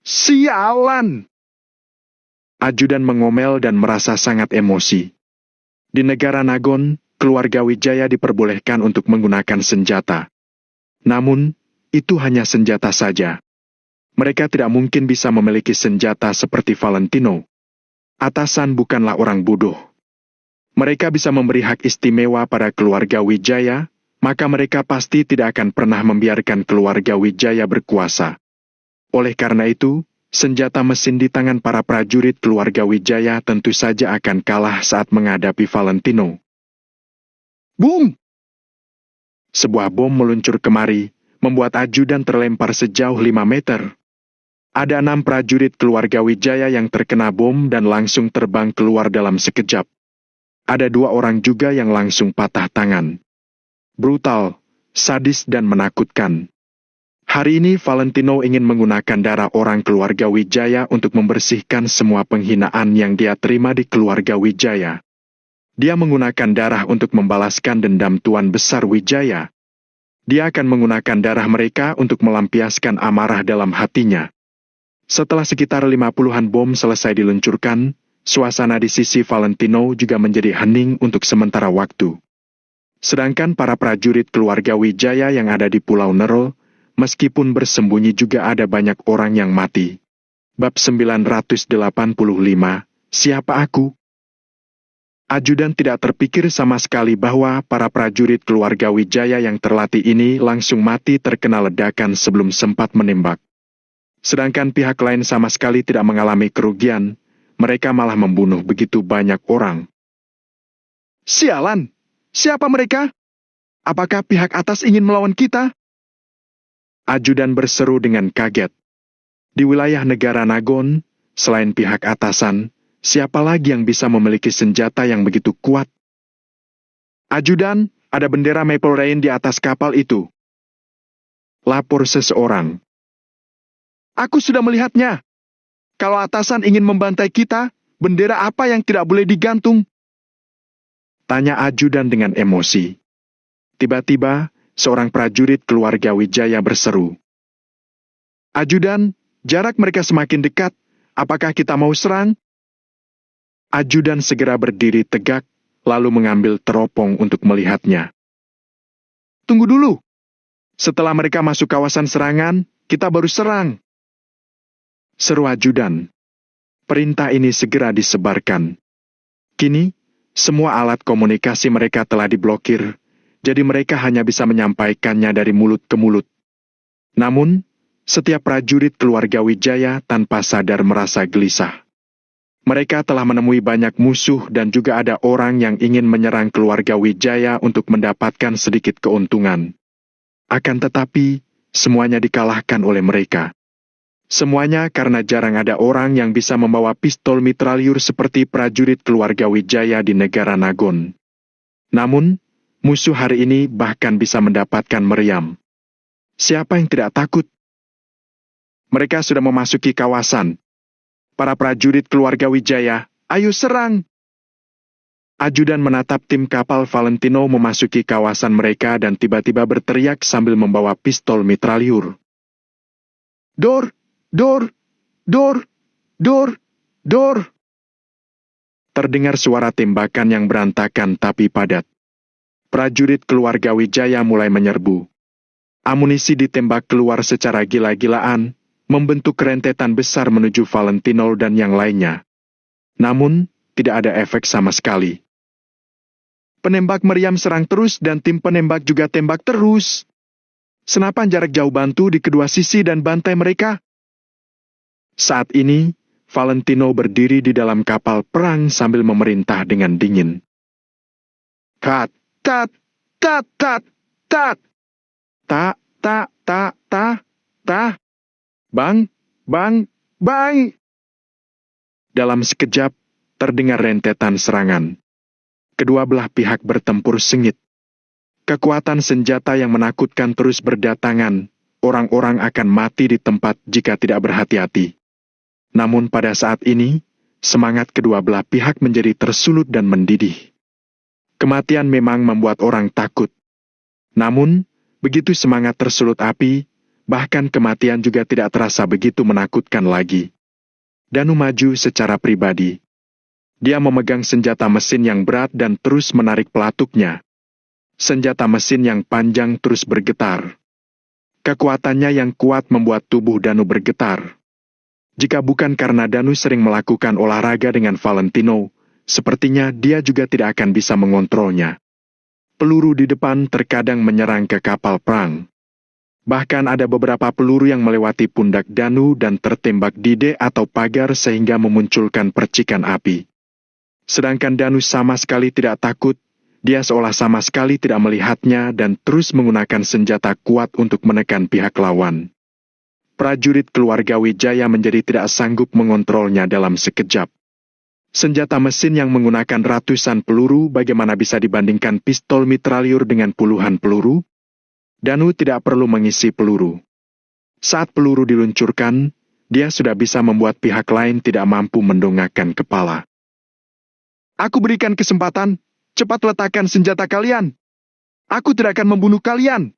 Sialan! Ajudan mengomel dan merasa sangat emosi. Di negara Nagon, keluarga Wijaya diperbolehkan untuk menggunakan senjata. Namun, itu hanya senjata saja. Mereka tidak mungkin bisa memiliki senjata seperti Valentino. Atasan bukanlah orang bodoh. Mereka bisa memberi hak istimewa pada keluarga Wijaya, maka mereka pasti tidak akan pernah membiarkan keluarga Wijaya berkuasa. Oleh karena itu, senjata mesin di tangan para prajurit keluarga Wijaya tentu saja akan kalah saat menghadapi Valentino. Boom! Sebuah bom meluncur kemari, membuat ajudan terlempar sejauh 5 meter. Ada 6 prajurit keluarga Wijaya yang terkena bom dan langsung terbang keluar dalam sekejap. Ada 2 orang juga yang langsung patah tangan. Brutal, sadis dan menakutkan. Hari ini Valentino ingin menggunakan darah orang keluarga Wijaya untuk membersihkan semua penghinaan yang dia terima di keluarga Wijaya. Dia menggunakan darah untuk membalaskan dendam Tuan Besar Wijaya. Dia akan menggunakan darah mereka untuk melampiaskan amarah dalam hatinya. Setelah sekitar 50-an bom selesai diluncurkan, suasana di sisi Valentino juga menjadi hening untuk sementara waktu. Sedangkan para prajurit keluarga Wijaya yang ada di Pulau Nerul, meskipun bersembunyi juga ada banyak orang yang mati. Bab 985, Siapa Aku? Ajudan tidak terpikir sama sekali bahwa para prajurit keluarga Wijaya yang terlatih ini langsung mati terkena ledakan sebelum sempat menembak. Sedangkan pihak lain sama sekali tidak mengalami kerugian, mereka malah membunuh begitu banyak orang. Sialan! Siapa mereka? Apakah pihak atas ingin melawan kita? Ajudan berseru dengan kaget. Di wilayah negara Nagon, selain pihak atasan, siapa lagi yang bisa memiliki senjata yang begitu kuat? Ajudan, ada bendera Maple Rain di atas kapal itu. Lapor seseorang. Aku sudah melihatnya. Kalau atasan ingin membantai kita, bendera apa yang tidak boleh digantung? Tanya ajudan dengan emosi. Tiba-tiba, seorang prajurit keluarga Wijaya berseru. Ajudan, jarak mereka semakin dekat. Apakah kita mau serang? Ajudan segera berdiri tegak, lalu mengambil teropong untuk melihatnya. Tunggu dulu. Setelah mereka masuk kawasan serangan, kita baru serang. Seru ajudan. Perintah ini segera disebarkan. Kini, semua alat komunikasi mereka telah diblokir, jadi mereka hanya bisa menyampaikannya dari mulut ke mulut. Namun, setiap prajurit keluarga Wijaya tanpa sadar merasa gelisah. Mereka telah menemui banyak musuh dan juga ada orang yang ingin menyerang keluarga Wijaya untuk mendapatkan sedikit keuntungan. Akan tetapi, semuanya dikalahkan oleh mereka. Semuanya karena jarang ada orang yang bisa membawa pistol mitralyur seperti prajurit keluarga Wijaya di negara Nagon. Namun, musuh hari ini bahkan bisa mendapatkan meriam. Siapa yang tidak takut? Mereka sudah memasuki kawasan. Para prajurit keluarga Wijaya, ayo serang! Ajudan menatap tim kapal Valentino memasuki kawasan mereka dan tiba-tiba berteriak sambil membawa pistol mitraliur. Dor! Dor! Dor! Dor! Dor! Terdengar suara tembakan yang berantakan tapi padat. Prajurit keluarga Wijaya mulai menyerbu. Amunisi ditembak keluar secara gila-gilaan, membentuk rentetan besar menuju Valentino dan yang lainnya. Namun, tidak ada efek sama sekali. Penembak meriam serang terus dan tim penembak juga tembak terus. Senapan jarak jauh bantu di kedua sisi dan bantai mereka. Saat ini, Valentino berdiri di dalam kapal perang sambil memerintah dengan dingin. Kat, tat, tat, tat, tat. Ta, ta, ta, ta, ta. Bang, bang, bang. Dalam sekejap, terdengar rentetan serangan. Kedua belah pihak bertempur sengit. Kekuatan senjata yang menakutkan terus berdatangan. Orang-orang akan mati di tempat jika tidak berhati-hati. Namun pada saat ini, semangat kedua belah pihak menjadi tersulut dan mendidih. Kematian memang membuat orang takut. Namun, begitu semangat tersulut api, bahkan kematian juga tidak terasa begitu menakutkan lagi. Danu maju secara pribadi. Dia memegang senjata mesin yang berat dan terus menarik pelatuknya. Senjata mesin yang panjang terus bergetar. Kekuatannya yang kuat membuat tubuh Danu bergetar. Jika bukan karena Danu sering melakukan olahraga dengan Valentino, sepertinya dia juga tidak akan bisa mengontrolnya. Peluru di depan terkadang menyerang ke kapal perang. Bahkan ada beberapa peluru yang melewati pundak Danu dan tertembak di dek atau pagar sehingga memunculkan percikan api. Sedangkan Danu sama sekali tidak takut, dia seolah sama sekali tidak melihatnya dan terus menggunakan senjata kuat untuk menekan pihak lawan. Prajurit keluarga Wijaya menjadi tidak sanggup mengontrolnya dalam sekejap. Senjata mesin yang menggunakan ratusan peluru bagaimana bisa dibandingkan pistol mitraliur dengan puluhan peluru? Danu tidak perlu mengisi peluru. Saat peluru diluncurkan, dia sudah bisa membuat pihak lain tidak mampu mendongakkan kepala. Aku berikan kesempatan, cepat letakkan senjata kalian. Aku tidak akan membunuh kalian.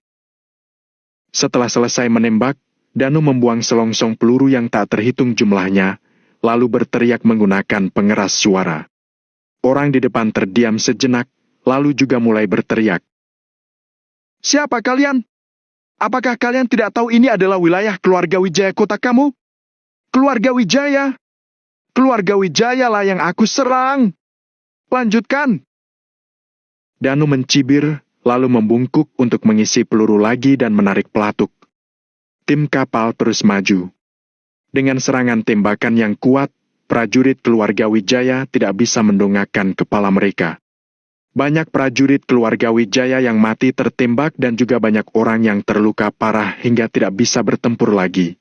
Setelah selesai menembak, Danu membuang selongsong peluru yang tak terhitung jumlahnya, lalu berteriak menggunakan pengeras suara. Orang di depan terdiam sejenak, lalu juga mulai berteriak. Siapa kalian? Apakah kalian tidak tahu ini adalah wilayah keluarga Wijaya kota kamu? Keluarga Wijaya? Keluarga Wijaya lah yang aku serang. Lanjutkan. Danu mencibir, lalu membungkuk untuk mengisi peluru lagi dan menarik pelatuk. Tim kapal terus maju. Dengan serangan tembakan yang kuat, prajurit keluarga Wijaya tidak bisa mendongakkan kepala mereka. Banyak prajurit keluarga Wijaya yang mati tertembak dan juga banyak orang yang terluka parah hingga tidak bisa bertempur lagi.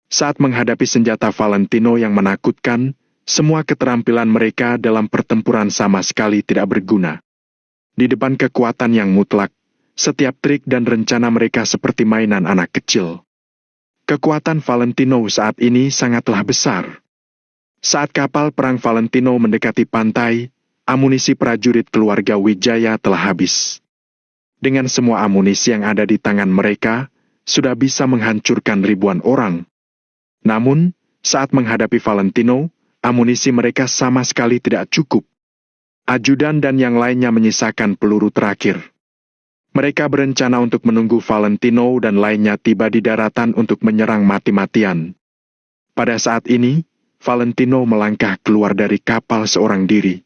Saat menghadapi senjata Valentino yang menakutkan, semua keterampilan mereka dalam pertempuran sama sekali tidak berguna. Di depan kekuatan yang mutlak, setiap trik dan rencana mereka seperti mainan anak kecil. Kekuatan Valentino saat ini sangatlah besar. Saat kapal perang Valentino mendekati pantai, amunisi prajurit keluarga Wijaya telah habis. Dengan semua amunisi yang ada di tangan mereka, sudah bisa menghancurkan ribuan orang. Namun, saat menghadapi Valentino, amunisi mereka sama sekali tidak cukup. Ajudan dan yang lainnya menyisakan peluru terakhir. Mereka berencana untuk menunggu Valentino dan lainnya tiba di daratan untuk menyerang mati-matian. Pada saat ini, Valentino melangkah keluar dari kapal seorang diri.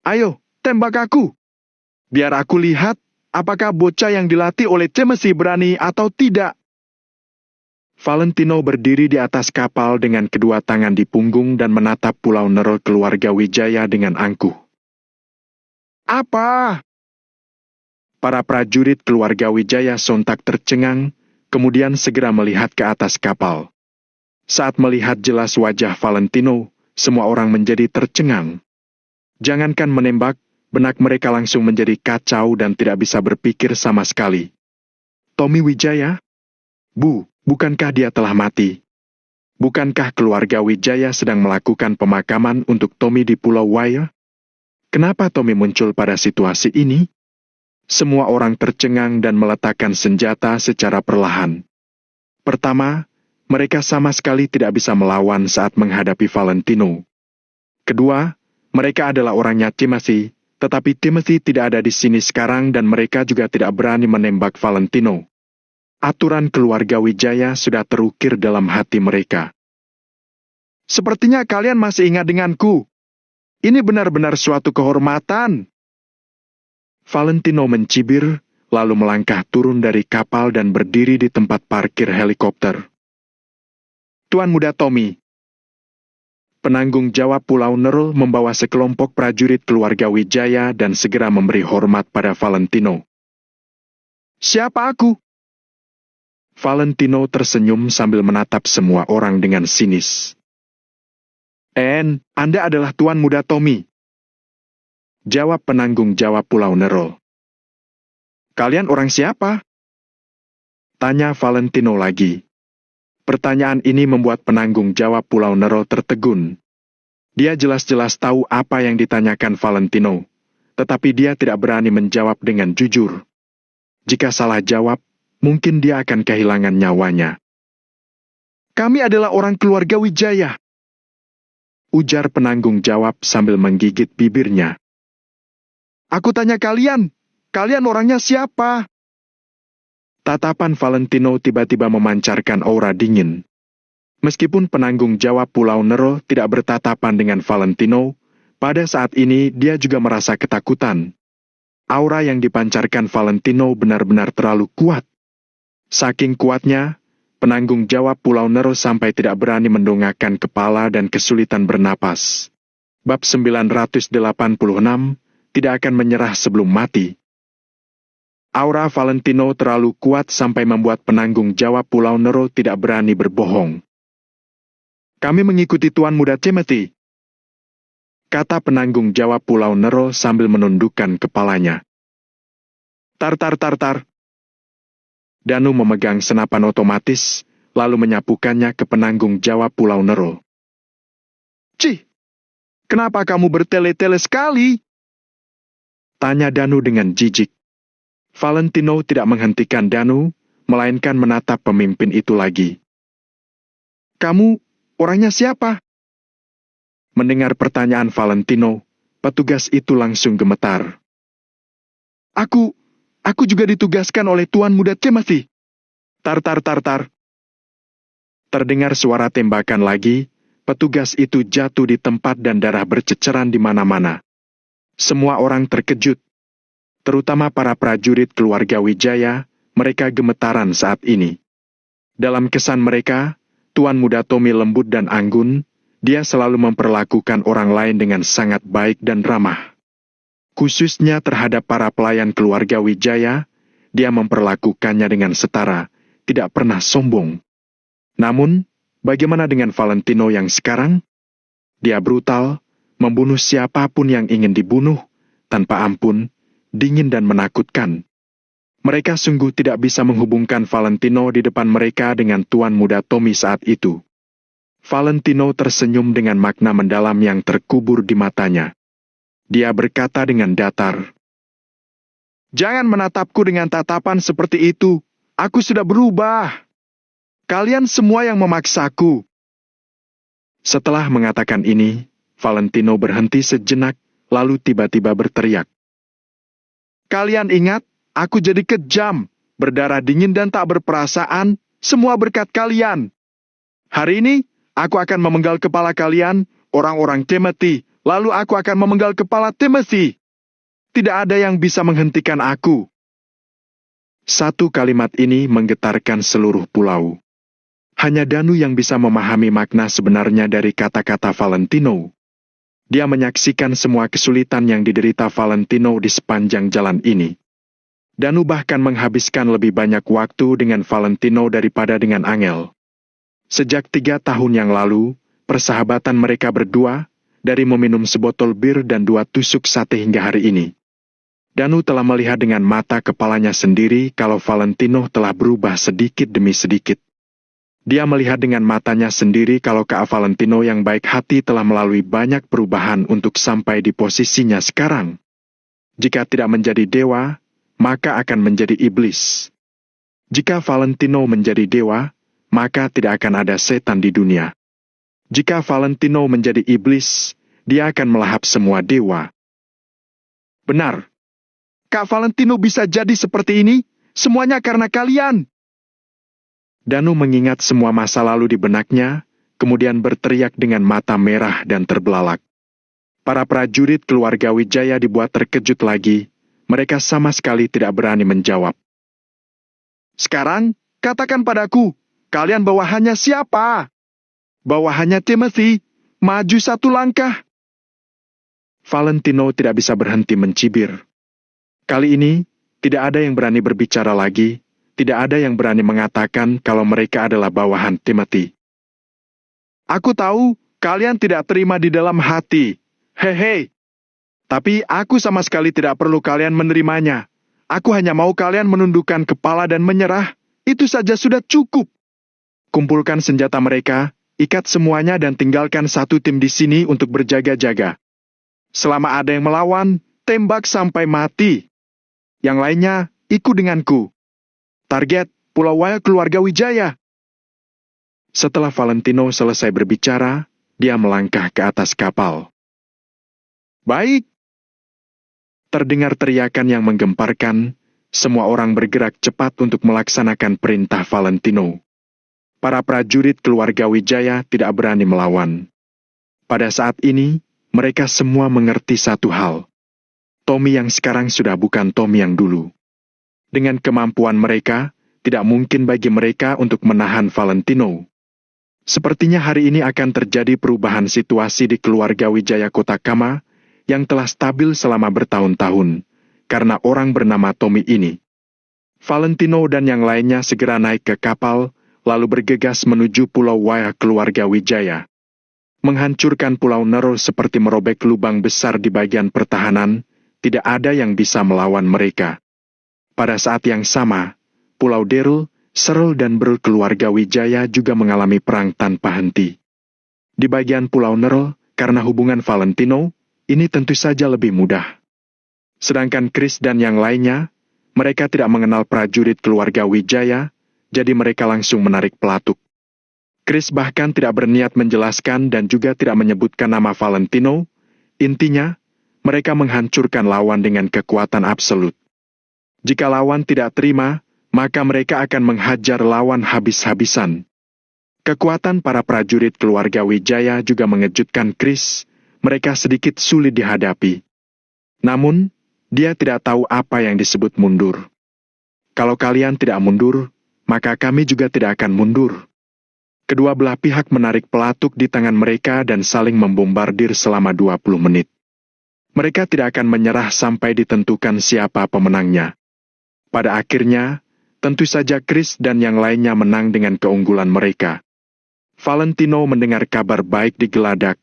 Ayo, tembak aku. Biar aku lihat apakah bocah yang dilatih oleh Cemesi berani atau tidak. Valentino berdiri di atas kapal dengan kedua tangan di punggung dan menatap Pulau Nero keluarga Wijaya dengan angkuh. Apa? Para prajurit keluarga Wijaya sontak tercengang, kemudian segera melihat ke atas kapal. Saat melihat jelas wajah Valentino, semua orang menjadi tercengang. Jangankan menembak, benak mereka langsung menjadi kacau dan tidak bisa berpikir sama sekali. Tommy Wijaya? Bu, bukankah dia telah mati? Bukankah keluarga Wijaya sedang melakukan pemakaman untuk Tommy di Pulau Wire? Kenapa Tommy muncul pada situasi ini? Semua orang tercengang dan meletakkan senjata secara perlahan. Pertama, mereka sama sekali tidak bisa melawan saat menghadapi Valentino. Kedua, mereka adalah orangnya Timothy, tetapi Timothy tidak ada di sini sekarang dan mereka juga tidak berani menembak Valentino. Aturan keluarga Wijaya sudah terukir dalam hati mereka. Sepertinya kalian masih ingat denganku. Ini benar-benar suatu kehormatan. Valentino mencibir, lalu melangkah turun dari kapal dan berdiri di tempat parkir helikopter. Tuan Muda Tommy. Penanggung jawab Pulau Nerul membawa sekelompok prajurit keluarga Wijaya dan segera memberi hormat pada Valentino. Siapa aku? Valentino tersenyum sambil menatap semua orang dengan sinis. Anda adalah Tuan Muda Tommy. Jawab penanggung jawab Pulau Nerul. Kalian orang siapa? Tanya Valentino lagi. Pertanyaan ini membuat penanggung jawab Pulau Nerul tertegun. Dia jelas-jelas tahu apa yang ditanyakan Valentino, tetapi dia tidak berani menjawab dengan jujur. Jika salah jawab, mungkin dia akan kehilangan nyawanya. Kami adalah orang keluarga Wijaya. Ujar penanggung jawab sambil menggigit bibirnya. Aku tanya kalian orangnya siapa? Tatapan Valentino tiba-tiba memancarkan aura dingin. Meskipun penanggung jawab Pulau Nerul tidak bertatapan dengan Valentino, pada saat ini dia juga merasa ketakutan. Aura yang dipancarkan Valentino benar-benar terlalu kuat. Saking kuatnya, penanggung jawab Pulau Nerul sampai tidak berani mendongakkan kepala dan kesulitan bernapas. Bab 986, tidak akan menyerah sebelum mati. Aura Valentino terlalu kuat sampai membuat penanggung jawab Pulau Nerul tidak berani berbohong. Kami mengikuti Tuan Muda Timothy, kata penanggung jawab Pulau Nerul sambil menundukkan kepalanya. Tar. Danu memegang senapan otomatis, lalu menyapukannya ke penanggung jawab Pulau Nerul. Cih, kenapa kamu bertele-tele sekali? Tanya Danu dengan jijik. Valentino tidak menghentikan Danu, melainkan menatap pemimpin itu lagi. Kamu, orangnya siapa? Mendengar pertanyaan Valentino, petugas itu langsung gemetar. Aku juga ditugaskan oleh Tuan Muda Timothy. Tar. Terdengar suara tembakan lagi, petugas itu jatuh di tempat dan darah berceceran di mana-mana. Semua orang terkejut. Terutama para prajurit keluarga Wijaya, mereka gemetaran saat ini. Dalam kesan mereka, Tuan Muda Tommy lembut dan anggun, dia selalu memperlakukan orang lain dengan sangat baik dan ramah. Khususnya terhadap para pelayan keluarga Wijaya, dia memperlakukannya dengan setara, tidak pernah sombong. Namun, bagaimana dengan Valentino yang sekarang? Dia brutal, membunuh siapapun yang ingin dibunuh, tanpa ampun, dingin dan menakutkan. Mereka sungguh tidak bisa menghubungkan Valentino di depan mereka dengan Tuan Muda Tommy saat itu. Valentino tersenyum dengan makna mendalam yang terkubur di matanya. Dia berkata dengan datar, "Jangan menatapku dengan tatapan seperti itu. Aku sudah berubah. Kalian semua yang memaksaku." Setelah mengatakan ini, Valentino berhenti sejenak, lalu tiba-tiba berteriak. "Kalian ingat, aku jadi kejam, berdarah dingin dan tak berperasaan, semua berkat kalian. Hari ini, aku akan memenggal kepala kalian, orang-orang Timothy, lalu aku akan memenggal kepala Timothy. Tidak ada yang bisa menghentikan aku." Satu kalimat ini menggetarkan seluruh pulau. Hanya Danu yang bisa memahami makna sebenarnya dari kata-kata Valentino. Dia menyaksikan semua kesulitan yang diderita Valentino di sepanjang jalan ini. Danu bahkan menghabiskan lebih banyak waktu dengan Valentino daripada dengan Angel. Sejak 3 tahun yang lalu, persahabatan mereka berdua, dari meminum sebotol bir dan 2 tusuk sate hingga hari ini. Danu telah melihat dengan mata kepalanya sendiri kalau Valentino telah berubah sedikit demi sedikit. Dia melihat dengan matanya sendiri kalau Kak Valentino yang baik hati telah melalui banyak perubahan untuk sampai di posisinya sekarang. Jika tidak menjadi dewa, maka akan menjadi iblis. Jika Valentino menjadi dewa, maka tidak akan ada setan di dunia. Jika Valentino menjadi iblis, dia akan melahap semua dewa. Benar. Kak Valentino bisa jadi seperti ini, semuanya karena kalian. Danu mengingat semua masa lalu di benaknya, kemudian berteriak dengan mata merah dan terbelalak. Para prajurit keluarga Wijaya dibuat terkejut lagi, mereka sama sekali tidak berani menjawab. Sekarang, katakan padaku, kalian bawahannya siapa? Bawahannya Timothy, maju satu langkah. Valentino tidak bisa berhenti mencibir. Kali ini, tidak ada yang berani berbicara lagi, tidak ada yang berani mengatakan kalau mereka adalah bawahan Timothy. Aku tahu, kalian tidak terima di dalam hati. Hehe. Tapi aku sama sekali tidak perlu kalian menerimanya. Aku hanya mau kalian menundukkan kepala dan menyerah. Itu saja sudah cukup. Kumpulkan senjata mereka, ikat semuanya dan tinggalkan satu tim di sini untuk berjaga-jaga. Selama ada yang melawan, tembak sampai mati. Yang lainnya, ikut denganku. Target, Pulau Waya keluarga Wijaya. Setelah Valentino selesai berbicara, dia melangkah ke atas kapal. Baik. Terdengar teriakan yang menggemparkan, semua orang bergerak cepat untuk melaksanakan perintah Valentino. Para prajurit keluarga Wijaya tidak berani melawan. Pada saat ini, mereka semua mengerti satu hal. Tommy yang sekarang sudah bukan Tommy yang dulu. Dengan kemampuan mereka, tidak mungkin bagi mereka untuk menahan Valentino. Sepertinya hari ini akan terjadi perubahan situasi di keluarga Wijaya Kota Kama yang telah stabil selama bertahun-tahun, karena orang bernama Tommy ini. Valentino dan yang lainnya segera naik ke kapal, lalu bergegas menuju Pulau Waya keluarga Wijaya. Menghancurkan Pulau Nero seperti merobek lubang besar di bagian pertahanan, tidak ada yang bisa melawan mereka. Pada saat yang sama, Pulau Derul, Serul dan Brul keluarga Wijaya juga mengalami perang tanpa henti. Di bagian Pulau Nerul, karena hubungan Valentino, ini tentu saja lebih mudah. Sedangkan Chris dan yang lainnya, mereka tidak mengenal prajurit keluarga Wijaya, jadi mereka langsung menarik pelatuk. Chris bahkan tidak berniat menjelaskan dan juga tidak menyebutkan nama Valentino, intinya, mereka menghancurkan lawan dengan kekuatan absolut. Jika lawan tidak terima, maka mereka akan menghajar lawan habis-habisan. Kekuatan para prajurit keluarga Wijaya juga mengejutkan Chris, mereka sedikit sulit dihadapi. Namun, dia tidak tahu apa yang disebut mundur. Kalau kalian tidak mundur, maka kami juga tidak akan mundur. Kedua belah pihak menarik pelatuk di tangan mereka dan saling membombardir selama 20 menit. Mereka tidak akan menyerah sampai ditentukan siapa pemenangnya. Pada akhirnya, tentu saja Chris dan yang lainnya menang dengan keunggulan mereka. Valentino mendengar kabar baik di geladak,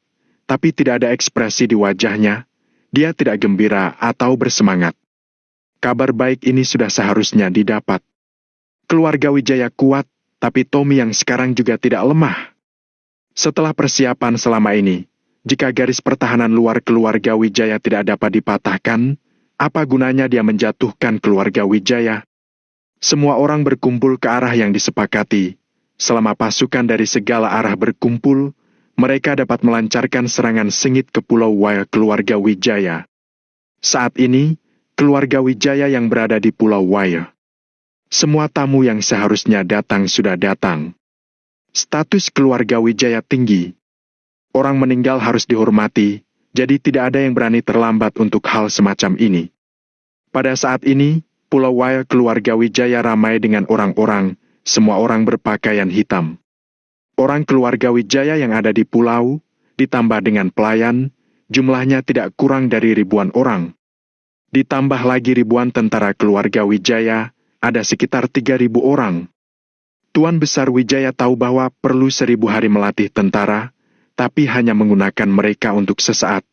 tapi tidak ada ekspresi di wajahnya. Dia tidak gembira atau bersemangat. Kabar baik ini sudah seharusnya didapat. Keluarga Wijaya kuat, tapi Tommy yang sekarang juga tidak lemah. Setelah persiapan selama ini, jika garis pertahanan luar keluarga Wijaya tidak dapat dipatahkan, apa gunanya dia menjatuhkan keluarga Wijaya? Semua orang berkumpul ke arah yang disepakati. Selama pasukan dari segala arah berkumpul, mereka dapat melancarkan serangan sengit ke Pulau Waya keluarga Wijaya. Saat ini, keluarga Wijaya yang berada di Pulau Waya. Semua tamu yang seharusnya datang sudah datang. Status keluarga Wijaya tinggi. Orang meninggal harus dihormati, jadi tidak ada yang berani terlambat untuk hal semacam ini. Pada saat ini, Pulau Waya keluarga Wijaya ramai dengan orang-orang, semua orang berpakaian hitam. Orang keluarga Wijaya yang ada di pulau, ditambah dengan pelayan, jumlahnya tidak kurang dari ribuan orang. Ditambah lagi ribuan tentara keluarga Wijaya, ada sekitar 3.000 orang. Tuan Besar Wijaya tahu bahwa perlu 1.000 hari melatih tentara, tapi hanya menggunakan mereka untuk sesaat.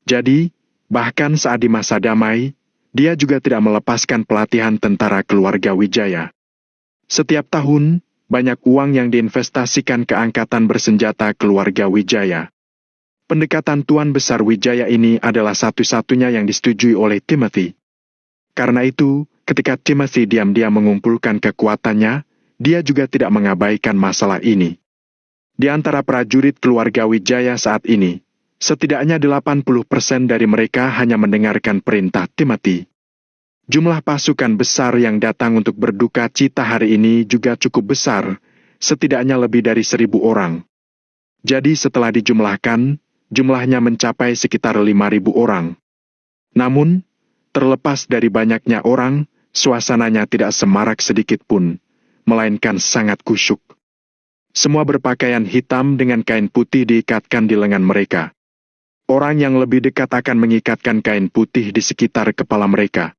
Jadi, bahkan saat di masa damai, dia juga tidak melepaskan pelatihan tentara keluarga Wijaya. Setiap tahun, banyak uang yang diinvestasikan ke angkatan bersenjata keluarga Wijaya. Pendekatan Tuan Besar Wijaya ini adalah satu-satunya yang disetujui oleh Timothy. Karena itu, ketika Timothy diam-diam mengumpulkan kekuatannya, dia juga tidak mengabaikan masalah ini. Di antara prajurit keluarga Wijaya saat ini, setidaknya 80% dari mereka hanya mendengarkan perintah Timothy. Jumlah pasukan besar yang datang untuk berduka cita hari ini juga cukup besar, setidaknya lebih dari 1.000 orang. Jadi setelah dijumlahkan, jumlahnya mencapai sekitar 5.000 orang. Namun, terlepas dari banyaknya orang, suasananya tidak semarak sedikit pun, melainkan sangat kusyuk. Semua berpakaian hitam dengan kain putih diikatkan di lengan mereka. Orang yang lebih dekat akan mengikatkan kain putih di sekitar kepala mereka.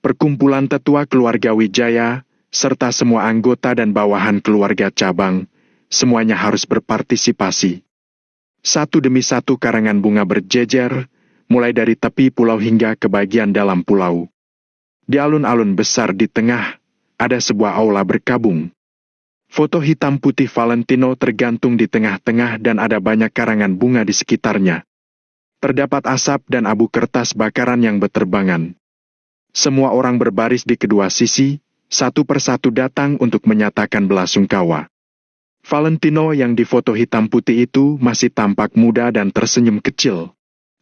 Perkumpulan tetua keluarga Wijaya, serta semua anggota dan bawahan keluarga cabang, semuanya harus berpartisipasi. Satu demi satu karangan bunga berjejer, mulai dari tepi pulau hingga ke bagian dalam pulau. Di alun-alun besar di tengah, ada sebuah aula berkabung. Foto hitam putih Valentino tergantung di tengah-tengah dan ada banyak karangan bunga di sekitarnya. Terdapat asap dan abu kertas bakaran yang berterbangan. Semua orang berbaris di kedua sisi, satu persatu datang untuk menyatakan belasungkawa. Valentino yang di foto hitam putih itu masih tampak muda dan tersenyum kecil.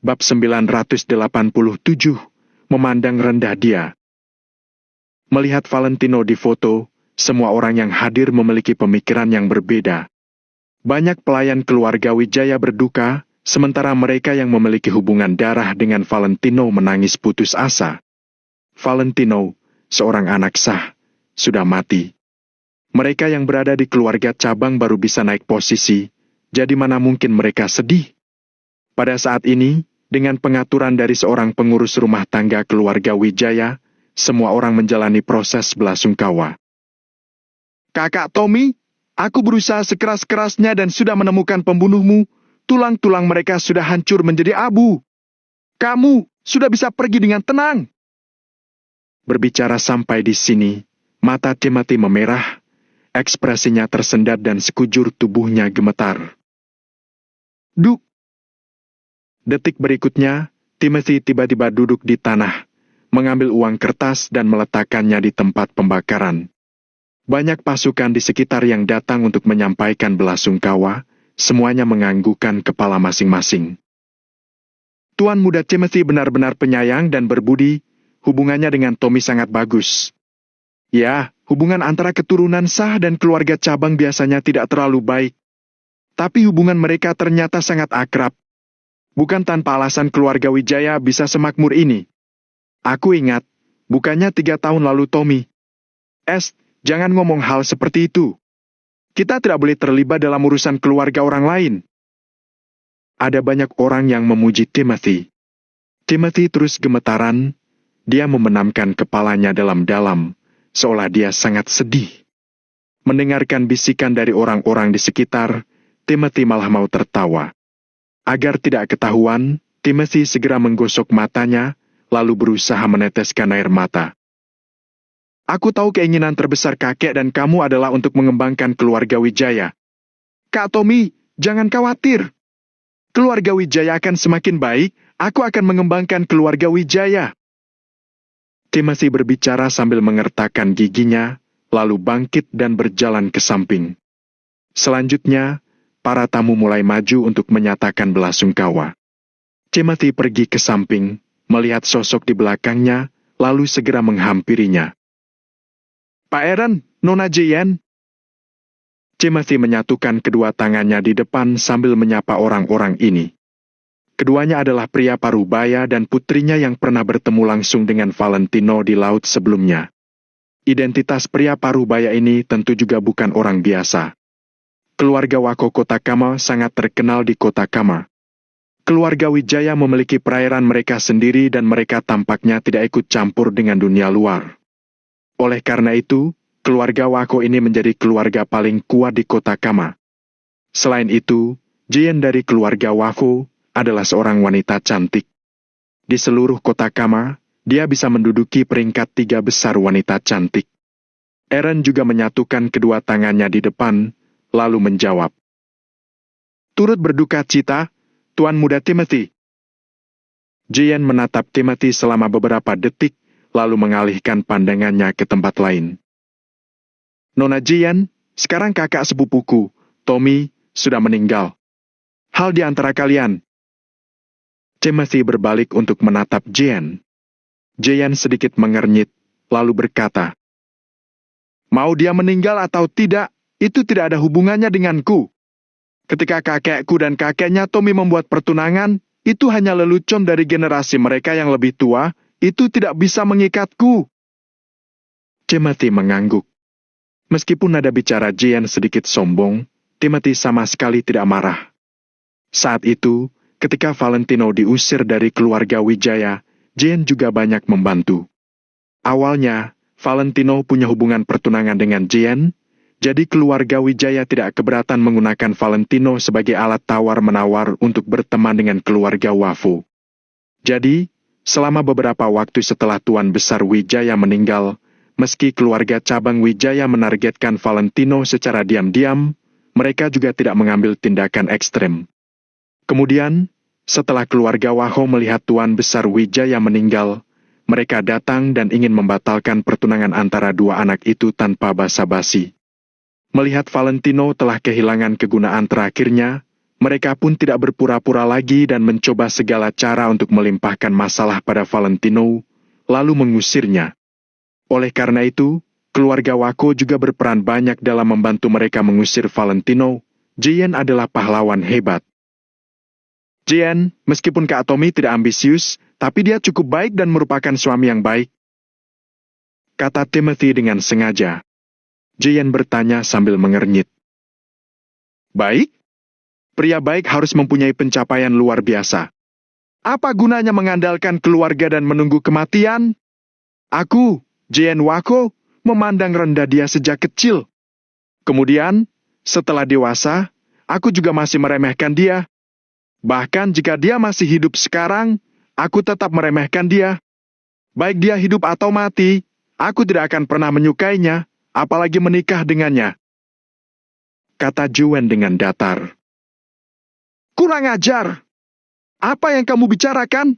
Bab 987, memandang rendah dia. Melihat Valentino di foto, semua orang yang hadir memiliki pemikiran yang berbeda. Banyak pelayan keluarga Wijaya berduka, sementara mereka yang memiliki hubungan darah dengan Valentino menangis putus asa. Valentino, seorang anak sah, sudah mati. Mereka yang berada di keluarga cabang baru bisa naik posisi, jadi mana mungkin mereka sedih? Pada saat ini, dengan pengaturan dari seorang pengurus rumah tangga keluarga Wijaya, semua orang menjalani proses belasungkawa. Kakak Tommy, aku berusaha sekeras-kerasnya dan sudah menemukan pembunuhmu. Tulang-tulang mereka sudah hancur menjadi abu. Kamu sudah bisa pergi dengan tenang. Berbicara sampai di sini, mata Timothy memerah, ekspresinya tersendat dan sekujur tubuhnya gemetar. Duk! Detik berikutnya, Timothy tiba-tiba duduk di tanah, mengambil uang kertas dan meletakkannya di tempat pembakaran. Banyak pasukan di sekitar yang datang untuk menyampaikan belasungkawa, semuanya menganggukkan kepala masing-masing. Tuan muda Timothy benar-benar penyayang dan berbudi, hubungannya dengan Tommy sangat bagus. Ya, hubungan antara keturunan sah dan keluarga cabang biasanya tidak terlalu baik. Tapi hubungan mereka ternyata sangat akrab. Bukan tanpa alasan keluarga Wijaya bisa semakmur ini. Aku ingat, bukannya 3 tahun lalu Tommy. Jangan ngomong hal seperti itu. Kita tidak boleh terlibat dalam urusan keluarga orang lain. Ada banyak orang yang memuji Timothy. Timothy terus gemetaran, dia membenamkan kepalanya dalam-dalam, seolah dia sangat sedih. Mendengarkan bisikan dari orang-orang di sekitar, Timothy malah mau tertawa. Agar tidak ketahuan, Timothy segera menggosok matanya, lalu berusaha meneteskan air mata. Aku tahu keinginan terbesar kakek dan kamu adalah untuk mengembangkan keluarga Wijaya. Kak Tommy, jangan khawatir. Keluarga Wijaya akan semakin baik, aku akan mengembangkan keluarga Wijaya. Timothy berbicara sambil mengertakkan giginya, lalu bangkit dan berjalan ke samping. Selanjutnya, para tamu mulai maju untuk menyatakan belasungkawa. Timothy pergi ke samping, melihat sosok di belakangnya, lalu segera menghampirinya. Pak Aaron, Nona Jean. Timothy menyatukan kedua tangannya di depan sambil menyapa orang-orang ini. Keduanya adalah pria parubaya dan putrinya yang pernah bertemu langsung dengan Valentino di laut sebelumnya. Identitas pria parubaya ini tentu juga bukan orang biasa. Keluarga Wako Kotakama sangat terkenal di Kotakama. Keluarga Wijaya memiliki perairan mereka sendiri dan mereka tampaknya tidak ikut campur dengan dunia luar. Oleh karena itu, keluarga Wako ini menjadi keluarga paling kuat di Kotakama. Selain itu, Jean dari keluarga Wako adalah seorang wanita cantik. Di seluruh Kotakama, dia bisa menduduki peringkat 3 besar wanita cantik. Aaron juga menyatukan kedua tangannya di depan, lalu menjawab. Turut berduka cita, Tuan Muda Timothy. Jean menatap Timothy selama beberapa detik, lalu mengalihkan pandangannya ke tempat lain. Nona Jean, sekarang kakak sepupuku, Tommy, sudah meninggal. Hal di antara kalian. Timothy berbalik untuk menatap Jean. Jean sedikit mengernyit, lalu berkata, mau dia meninggal atau tidak, itu tidak ada hubungannya denganku. Ketika kakekku dan kakeknya Tommy membuat pertunangan, itu hanya lelucon dari generasi mereka yang lebih tua, itu tidak bisa mengikatku. Timothy mengangguk. Meskipun nada bicara Jean sedikit sombong, Timothy sama sekali tidak marah. Saat itu, ketika Valentino diusir dari keluarga Wijaya, Jean juga banyak membantu. Awalnya, Valentino punya hubungan pertunangan dengan Jean, jadi keluarga Wijaya tidak keberatan menggunakan Valentino sebagai alat tawar-menawar untuk berteman dengan keluarga Wafo. Jadi, selama beberapa waktu setelah Tuan Besar Wijaya meninggal, meski keluarga cabang Wijaya menargetkan Valentino secara diam-diam, mereka juga tidak mengambil tindakan ekstrem. Kemudian, setelah keluarga Waho melihat Tuan Besar Wijaya meninggal, mereka datang dan ingin membatalkan pertunangan antara dua anak itu tanpa basa-basi. Melihat Valentino telah kehilangan kegunaan terakhirnya, mereka pun tidak berpura-pura lagi dan mencoba segala cara untuk melimpahkan masalah pada Valentino, lalu mengusirnya. Oleh karena itu, keluarga Wako juga berperan banyak dalam membantu mereka mengusir Valentino. Jean adalah pahlawan hebat. Jean, meskipun Kak Tommy tidak ambisius, tapi dia cukup baik dan merupakan suami yang baik. Kata Timothy dengan sengaja. Jean bertanya sambil mengernyit. Baik? Pria baik harus mempunyai pencapaian luar biasa. Apa gunanya mengandalkan keluarga dan menunggu kematian? Aku, Jean Wako, memandang rendah dia sejak kecil. Kemudian, setelah dewasa, aku juga masih meremehkan dia. Bahkan jika dia masih hidup sekarang, aku tetap meremehkan dia. Baik dia hidup atau mati, aku tidak akan pernah menyukainya, apalagi menikah dengannya. Kata Juan dengan datar. Kurang ajar! Apa yang kamu bicarakan?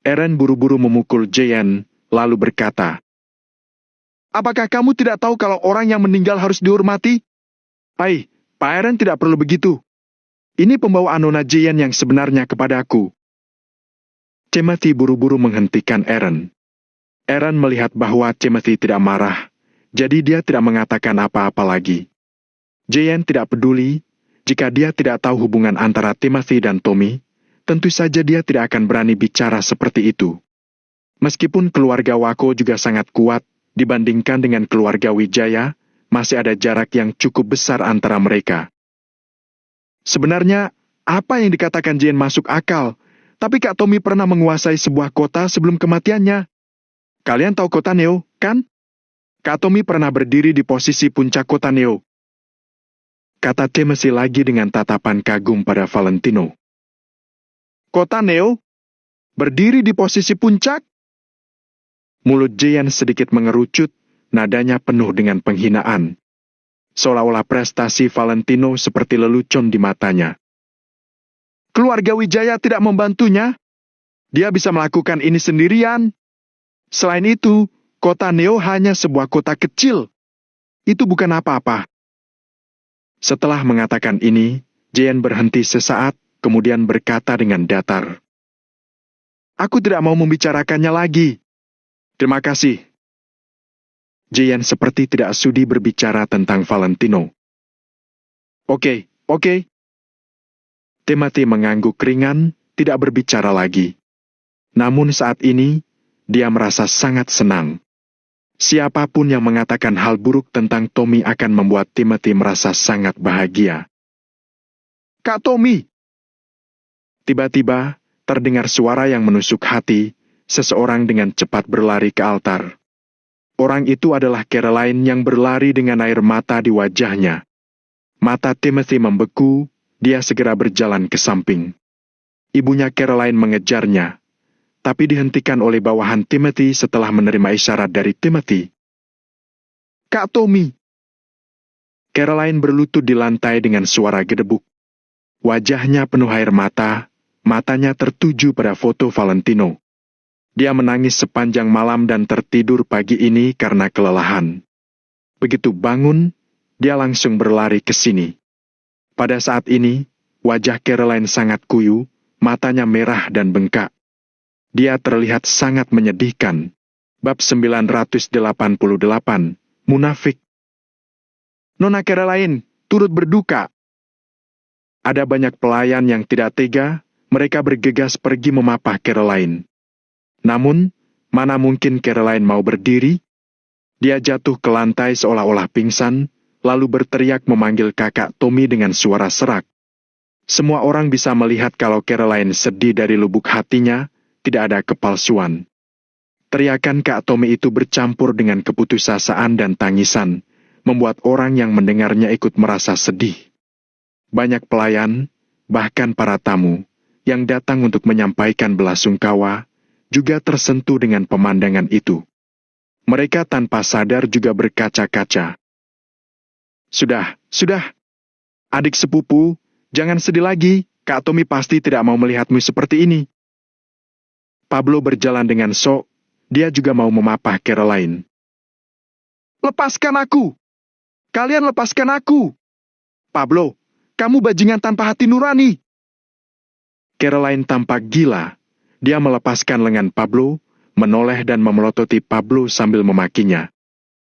Aaron buru-buru memukul Jean, lalu berkata, apakah kamu tidak tahu kalau orang yang meninggal harus dihormati? Hai, Pak Aaron tidak perlu begitu. Ini pembawaan Nona Jean yang sebenarnya kepadaku. Timothy buru-buru menghentikan Aaron. Aaron melihat bahwa Timothy tidak marah, jadi dia tidak mengatakan apa-apa lagi. Jean tidak peduli, jika dia tidak tahu hubungan antara Timothy dan Tommy, tentu saja dia tidak akan berani bicara seperti itu. Meskipun keluarga Wako juga sangat kuat, dibandingkan dengan keluarga Wijaya, masih ada jarak yang cukup besar antara mereka. Sebenarnya, apa yang dikatakan Jean masuk akal, tapi Kak Tommy pernah menguasai sebuah kota sebelum kematiannya. Kalian tahu kota Neo, kan? Kak Tommy pernah berdiri di posisi puncak kota Neo. Kata Timothy lagi dengan tatapan kagum pada Valentino. Kota Neo? Berdiri di posisi puncak? Mulut Jean sedikit mengerucut, nadanya penuh dengan penghinaan. Seolah-olah prestasi Valentino seperti lelucon di matanya. Keluarga Wijaya tidak membantunya. Dia bisa melakukan ini sendirian. Selain itu, kota Neo hanya sebuah kota kecil. Itu bukan apa-apa. Setelah mengatakan ini, Jean berhenti sesaat, kemudian berkata dengan datar. Aku tidak mau membicarakannya lagi. Terima kasih. Jean seperti tidak sudi berbicara tentang Valentino. Oke. Timothy mengangguk ringan, tidak berbicara lagi. Namun saat ini, dia merasa sangat senang. Siapapun yang mengatakan hal buruk tentang Tommy akan membuat Timothy merasa sangat bahagia. Kak Tommy! Tiba-tiba, terdengar suara yang menusuk hati, seseorang dengan cepat berlari ke altar. Orang itu adalah Caroline yang berlari dengan air mata di wajahnya. Mata Timothy membeku, dia segera berjalan ke samping. Ibunya Caroline mengejarnya, tapi dihentikan oleh bawahan Timothy setelah menerima isyarat dari Timothy. Kak Tommy. Caroline berlutut di lantai dengan suara gedebuk. Wajahnya penuh air mata, matanya tertuju pada foto Valentino. Dia menangis sepanjang malam dan tertidur pagi ini karena kelelahan. Begitu bangun, dia langsung berlari ke sini. Pada saat ini, wajah Caroline sangat kuyu, matanya merah dan bengkak. Dia terlihat sangat menyedihkan. Bab 988, Munafik. Nona Caroline, turut berduka. Ada banyak pelayan yang tidak tega, mereka bergegas pergi memapah Caroline. Namun, mana mungkin Caroline mau berdiri? Dia jatuh ke lantai seolah-olah pingsan, lalu berteriak memanggil kakak Tommy dengan suara serak. Semua orang bisa melihat kalau Caroline sedih dari lubuk hatinya, tidak ada kepalsuan. Teriakan Kak Tommy itu bercampur dengan keputusasaan dan tangisan, membuat orang yang mendengarnya ikut merasa sedih. Banyak pelayan, bahkan para tamu, yang datang untuk menyampaikan belasungkawa, juga tersentuh dengan pemandangan itu. Mereka tanpa sadar juga berkaca-kaca. Sudah. Adik sepupu, jangan sedih lagi, Kak Tommy pasti tidak mau melihatmu seperti ini. Pablo berjalan dengan sok, dia juga mau memapah Caroline. Lepaskan aku! Kalian lepaskan aku! Pablo, kamu bajingan tanpa hati nurani! Caroline tampak gila. Dia melepaskan lengan Pablo, menoleh dan memelototi Pablo sambil memakinya.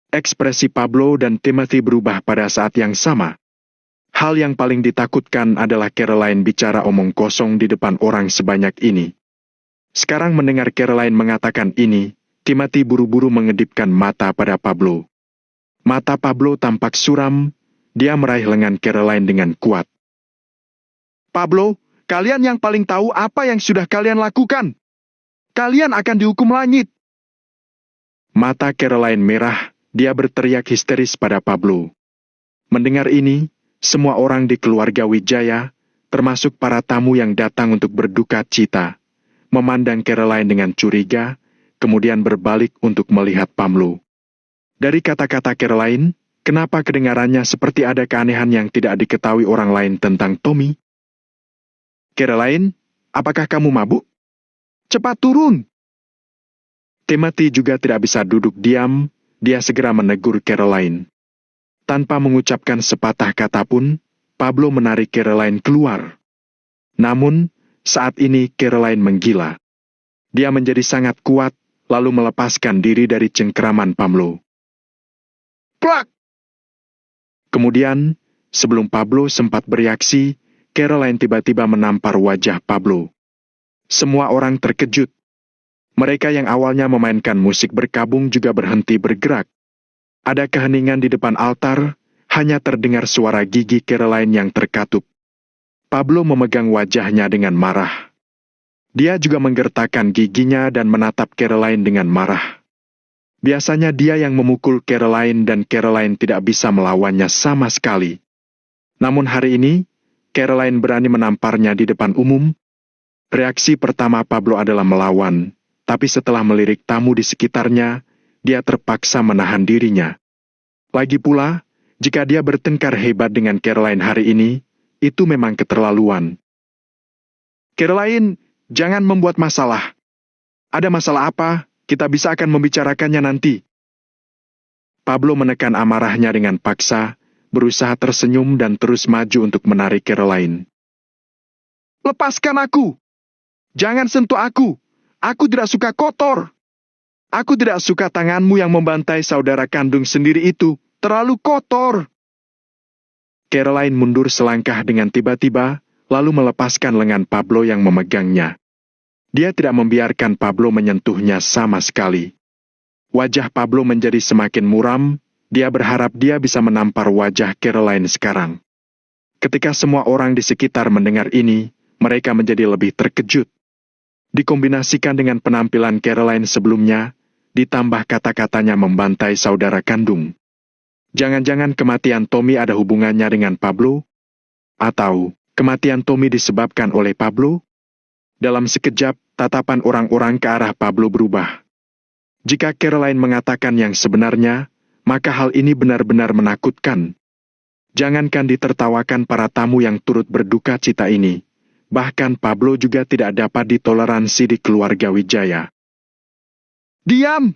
Ekspresi Pablo dan Timothy berubah pada saat yang sama. Hal yang paling ditakutkan adalah Caroline bicara omong kosong di depan orang sebanyak ini. Sekarang mendengar Caroline mengatakan ini, Timothy buru-buru mengedipkan mata pada Pablo. Mata Pablo tampak suram, dia meraih lengan Caroline dengan kuat. Pablo, kalian yang paling tahu apa yang sudah kalian lakukan. Kalian akan dihukum langit. Mata Caroline merah, dia berteriak histeris pada Pablo. Mendengar ini, semua orang di keluarga Wijaya, termasuk para tamu yang datang untuk berduka cita, memandang Caroline dengan curiga, kemudian berbalik untuk melihat Pablo. Dari kata-kata Caroline, kenapa kedengarannya seperti ada keanehan yang tidak diketahui orang lain tentang Tommy? Caroline, apakah kamu mabuk? Cepat turun! Timothy juga tidak bisa duduk diam, dia segera menegur Caroline. Tanpa mengucapkan sepatah kata pun, Pablo menarik Caroline keluar. Namun, saat ini Caroline menggila. Dia menjadi sangat kuat, lalu melepaskan diri dari cengkeraman Pablo. Plak! Kemudian, sebelum Pablo sempat bereaksi, Caroline tiba-tiba menampar wajah Pablo. Semua orang terkejut. Mereka yang awalnya memainkan musik berkabung juga berhenti bergerak. Ada keheningan di depan altar, hanya terdengar suara gigi Caroline yang terkatup. Pablo memegang wajahnya dengan marah. Dia juga menggertakkan giginya dan menatap Caroline dengan marah. Biasanya dia yang memukul Caroline dan Caroline tidak bisa melawannya sama sekali. Namun hari ini, Caroline berani menamparnya di depan umum. Reaksi pertama Pablo adalah melawan, tapi setelah melirik tamu di sekitarnya, dia terpaksa menahan dirinya. Lagi pula, jika dia bertengkar hebat dengan Caroline hari ini, itu memang keterlaluan. Caroline, jangan membuat masalah. Ada masalah apa? Kita bisa akan membicarakannya nanti. Pablo menekan amarahnya dengan paksa, berusaha tersenyum dan terus maju untuk menarik Caroline. Lepaskan aku! Jangan sentuh aku! Aku tidak suka kotor! Aku tidak suka tanganmu yang membantai saudara kandung sendiri itu, terlalu kotor! Caroline mundur selangkah dengan tiba-tiba, lalu melepaskan lengan Pablo yang memegangnya. Dia tidak membiarkan Pablo menyentuhnya sama sekali. Wajah Pablo menjadi semakin muram, dia berharap dia bisa menampar wajah Caroline sekarang. Ketika semua orang di sekitar mendengar ini, mereka menjadi lebih terkejut. Dikombinasikan dengan penampilan Caroline sebelumnya, ditambah kata-katanya membantai saudara kandung. Jangan-jangan kematian Tommy ada hubungannya dengan Pablo? Atau kematian Tommy disebabkan oleh Pablo? Dalam sekejap, tatapan orang-orang ke arah Pablo berubah. Jika Caroline mengatakan yang sebenarnya, maka hal ini benar-benar menakutkan. Jangankan ditertawakan para tamu yang turut berduka cita ini, bahkan Pablo juga tidak dapat ditoleransi di keluarga Wijaya. "Diam!"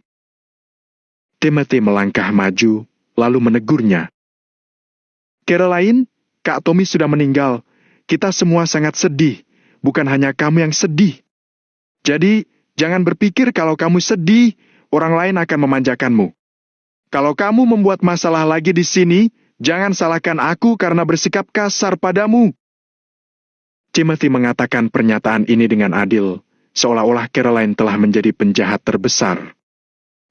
Timothy melangkah maju, lalu menegurnya. "Caroline, Kak Tommy sudah meninggal. Kita semua sangat sedih, bukan hanya kamu yang sedih. Jadi, jangan berpikir kalau kamu sedih, orang lain akan memanjakanmu. Kalau kamu membuat masalah lagi di sini, jangan salahkan aku karena bersikap kasar padamu." Timothy mengatakan pernyataan ini dengan adil, seolah-olah Caroline telah menjadi penjahat terbesar.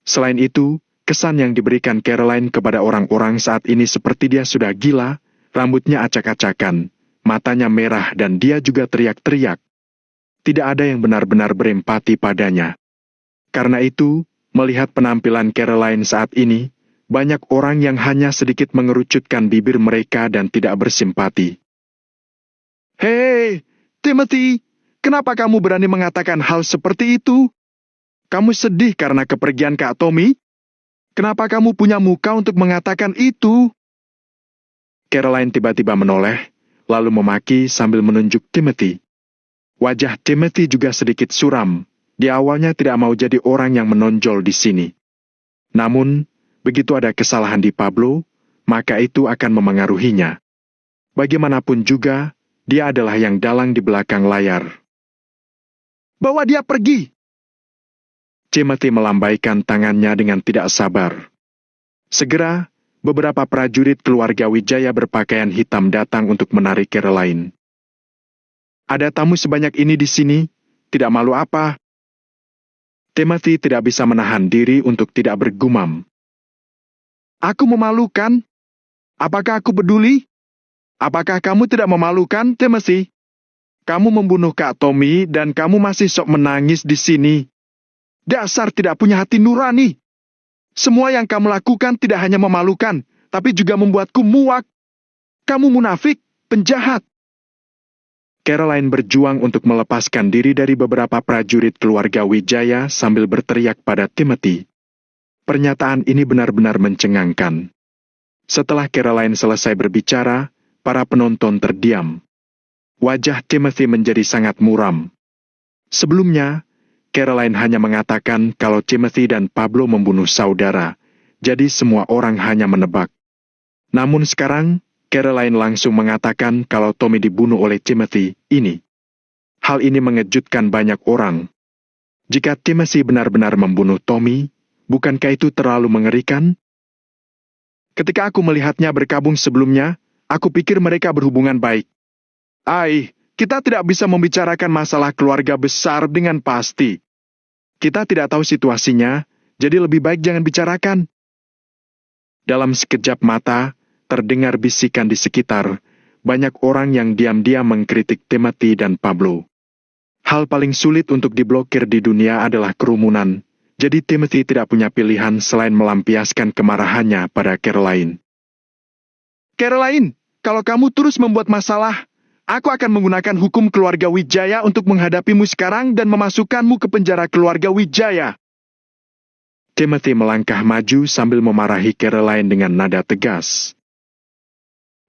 Selain itu, kesan yang diberikan Caroline kepada orang-orang saat ini seperti dia sudah gila, rambutnya acak-acakan, matanya merah dan dia juga teriak-teriak. Tidak ada yang benar-benar berempati padanya. Karena itu, melihat penampilan Caroline saat ini, banyak orang yang hanya sedikit mengerucutkan bibir mereka dan tidak bersimpati. "Hei, Timothy, kenapa kamu berani mengatakan hal seperti itu? Kamu sedih karena kepergian Kak Tommy? Kenapa kamu punya muka untuk mengatakan itu?" Caroline tiba-tiba menoleh, lalu memaki sambil menunjuk Timothy. Wajah Timothy juga sedikit suram. Dia awalnya tidak mau jadi orang yang menonjol di sini. Namun, begitu ada kesalahan di Pablo, maka itu akan memengaruhinya. Bagaimanapun juga, dia adalah yang dalang di belakang layar. "Bawa dia pergi!" Timothy melambaikan tangannya dengan tidak sabar. Segera, beberapa prajurit keluarga Wijaya berpakaian hitam datang untuk menarik Caroline. "Ada tamu sebanyak ini di sini, tidak malu apa?" Timothy tidak bisa menahan diri untuk tidak bergumam. "Aku memalukan? Apakah aku peduli? Apakah kamu tidak memalukan, Timothy? Kamu membunuh Kak Tommy dan kamu masih sok menangis di sini. Dasar tidak punya hati nurani. Semua yang kamu lakukan tidak hanya memalukan, tapi juga membuatku muak. Kamu munafik, penjahat." Caroline berjuang untuk melepaskan diri dari beberapa prajurit keluarga Wijaya sambil berteriak pada Timothy. Pernyataan ini benar-benar mencengangkan. Setelah Caroline selesai berbicara, para penonton terdiam. Wajah Timothy menjadi sangat muram. Sebelumnya, Caroline hanya mengatakan kalau Timothy dan Pablo membunuh saudara, jadi semua orang hanya menebak. Namun sekarang, Caroline langsung mengatakan kalau Tommy dibunuh oleh Timothy ini. Hal ini mengejutkan banyak orang. Jika Timothy benar-benar membunuh Tommy, bukankah itu terlalu mengerikan? Ketika aku melihatnya berkabung sebelumnya, aku pikir mereka berhubungan baik. Kita tidak bisa membicarakan masalah keluarga besar dengan pasti. Kita tidak tahu situasinya, jadi lebih baik jangan bicarakan. Dalam sekejap mata, terdengar bisikan di sekitar, banyak orang yang diam-diam mengkritik Timothy dan Pablo. Hal paling sulit untuk diblokir di dunia adalah kerumunan, jadi Timothy tidak punya pilihan selain melampiaskan kemarahannya pada Caroline. "Caroline, kalau kamu terus membuat masalah, aku akan menggunakan hukum keluarga Wijaya untuk menghadapimu sekarang dan memasukkanmu ke penjara keluarga Wijaya." Timothy melangkah maju sambil memarahi Caroline dengan nada tegas.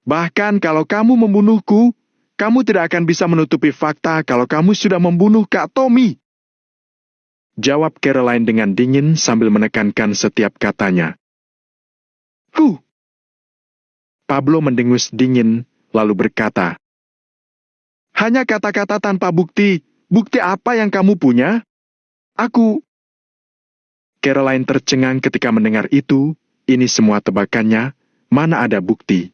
"Bahkan kalau kamu membunuhku, kamu tidak akan bisa menutupi fakta kalau kamu sudah membunuh Kak Tommy." Jawab Caroline dengan dingin sambil menekankan setiap katanya. Pablo mendengus dingin, lalu berkata, "Hanya kata-kata tanpa bukti. Bukti apa yang kamu punya?" Caroline tercengang ketika mendengar itu. Ini semua tebakannya, mana ada bukti.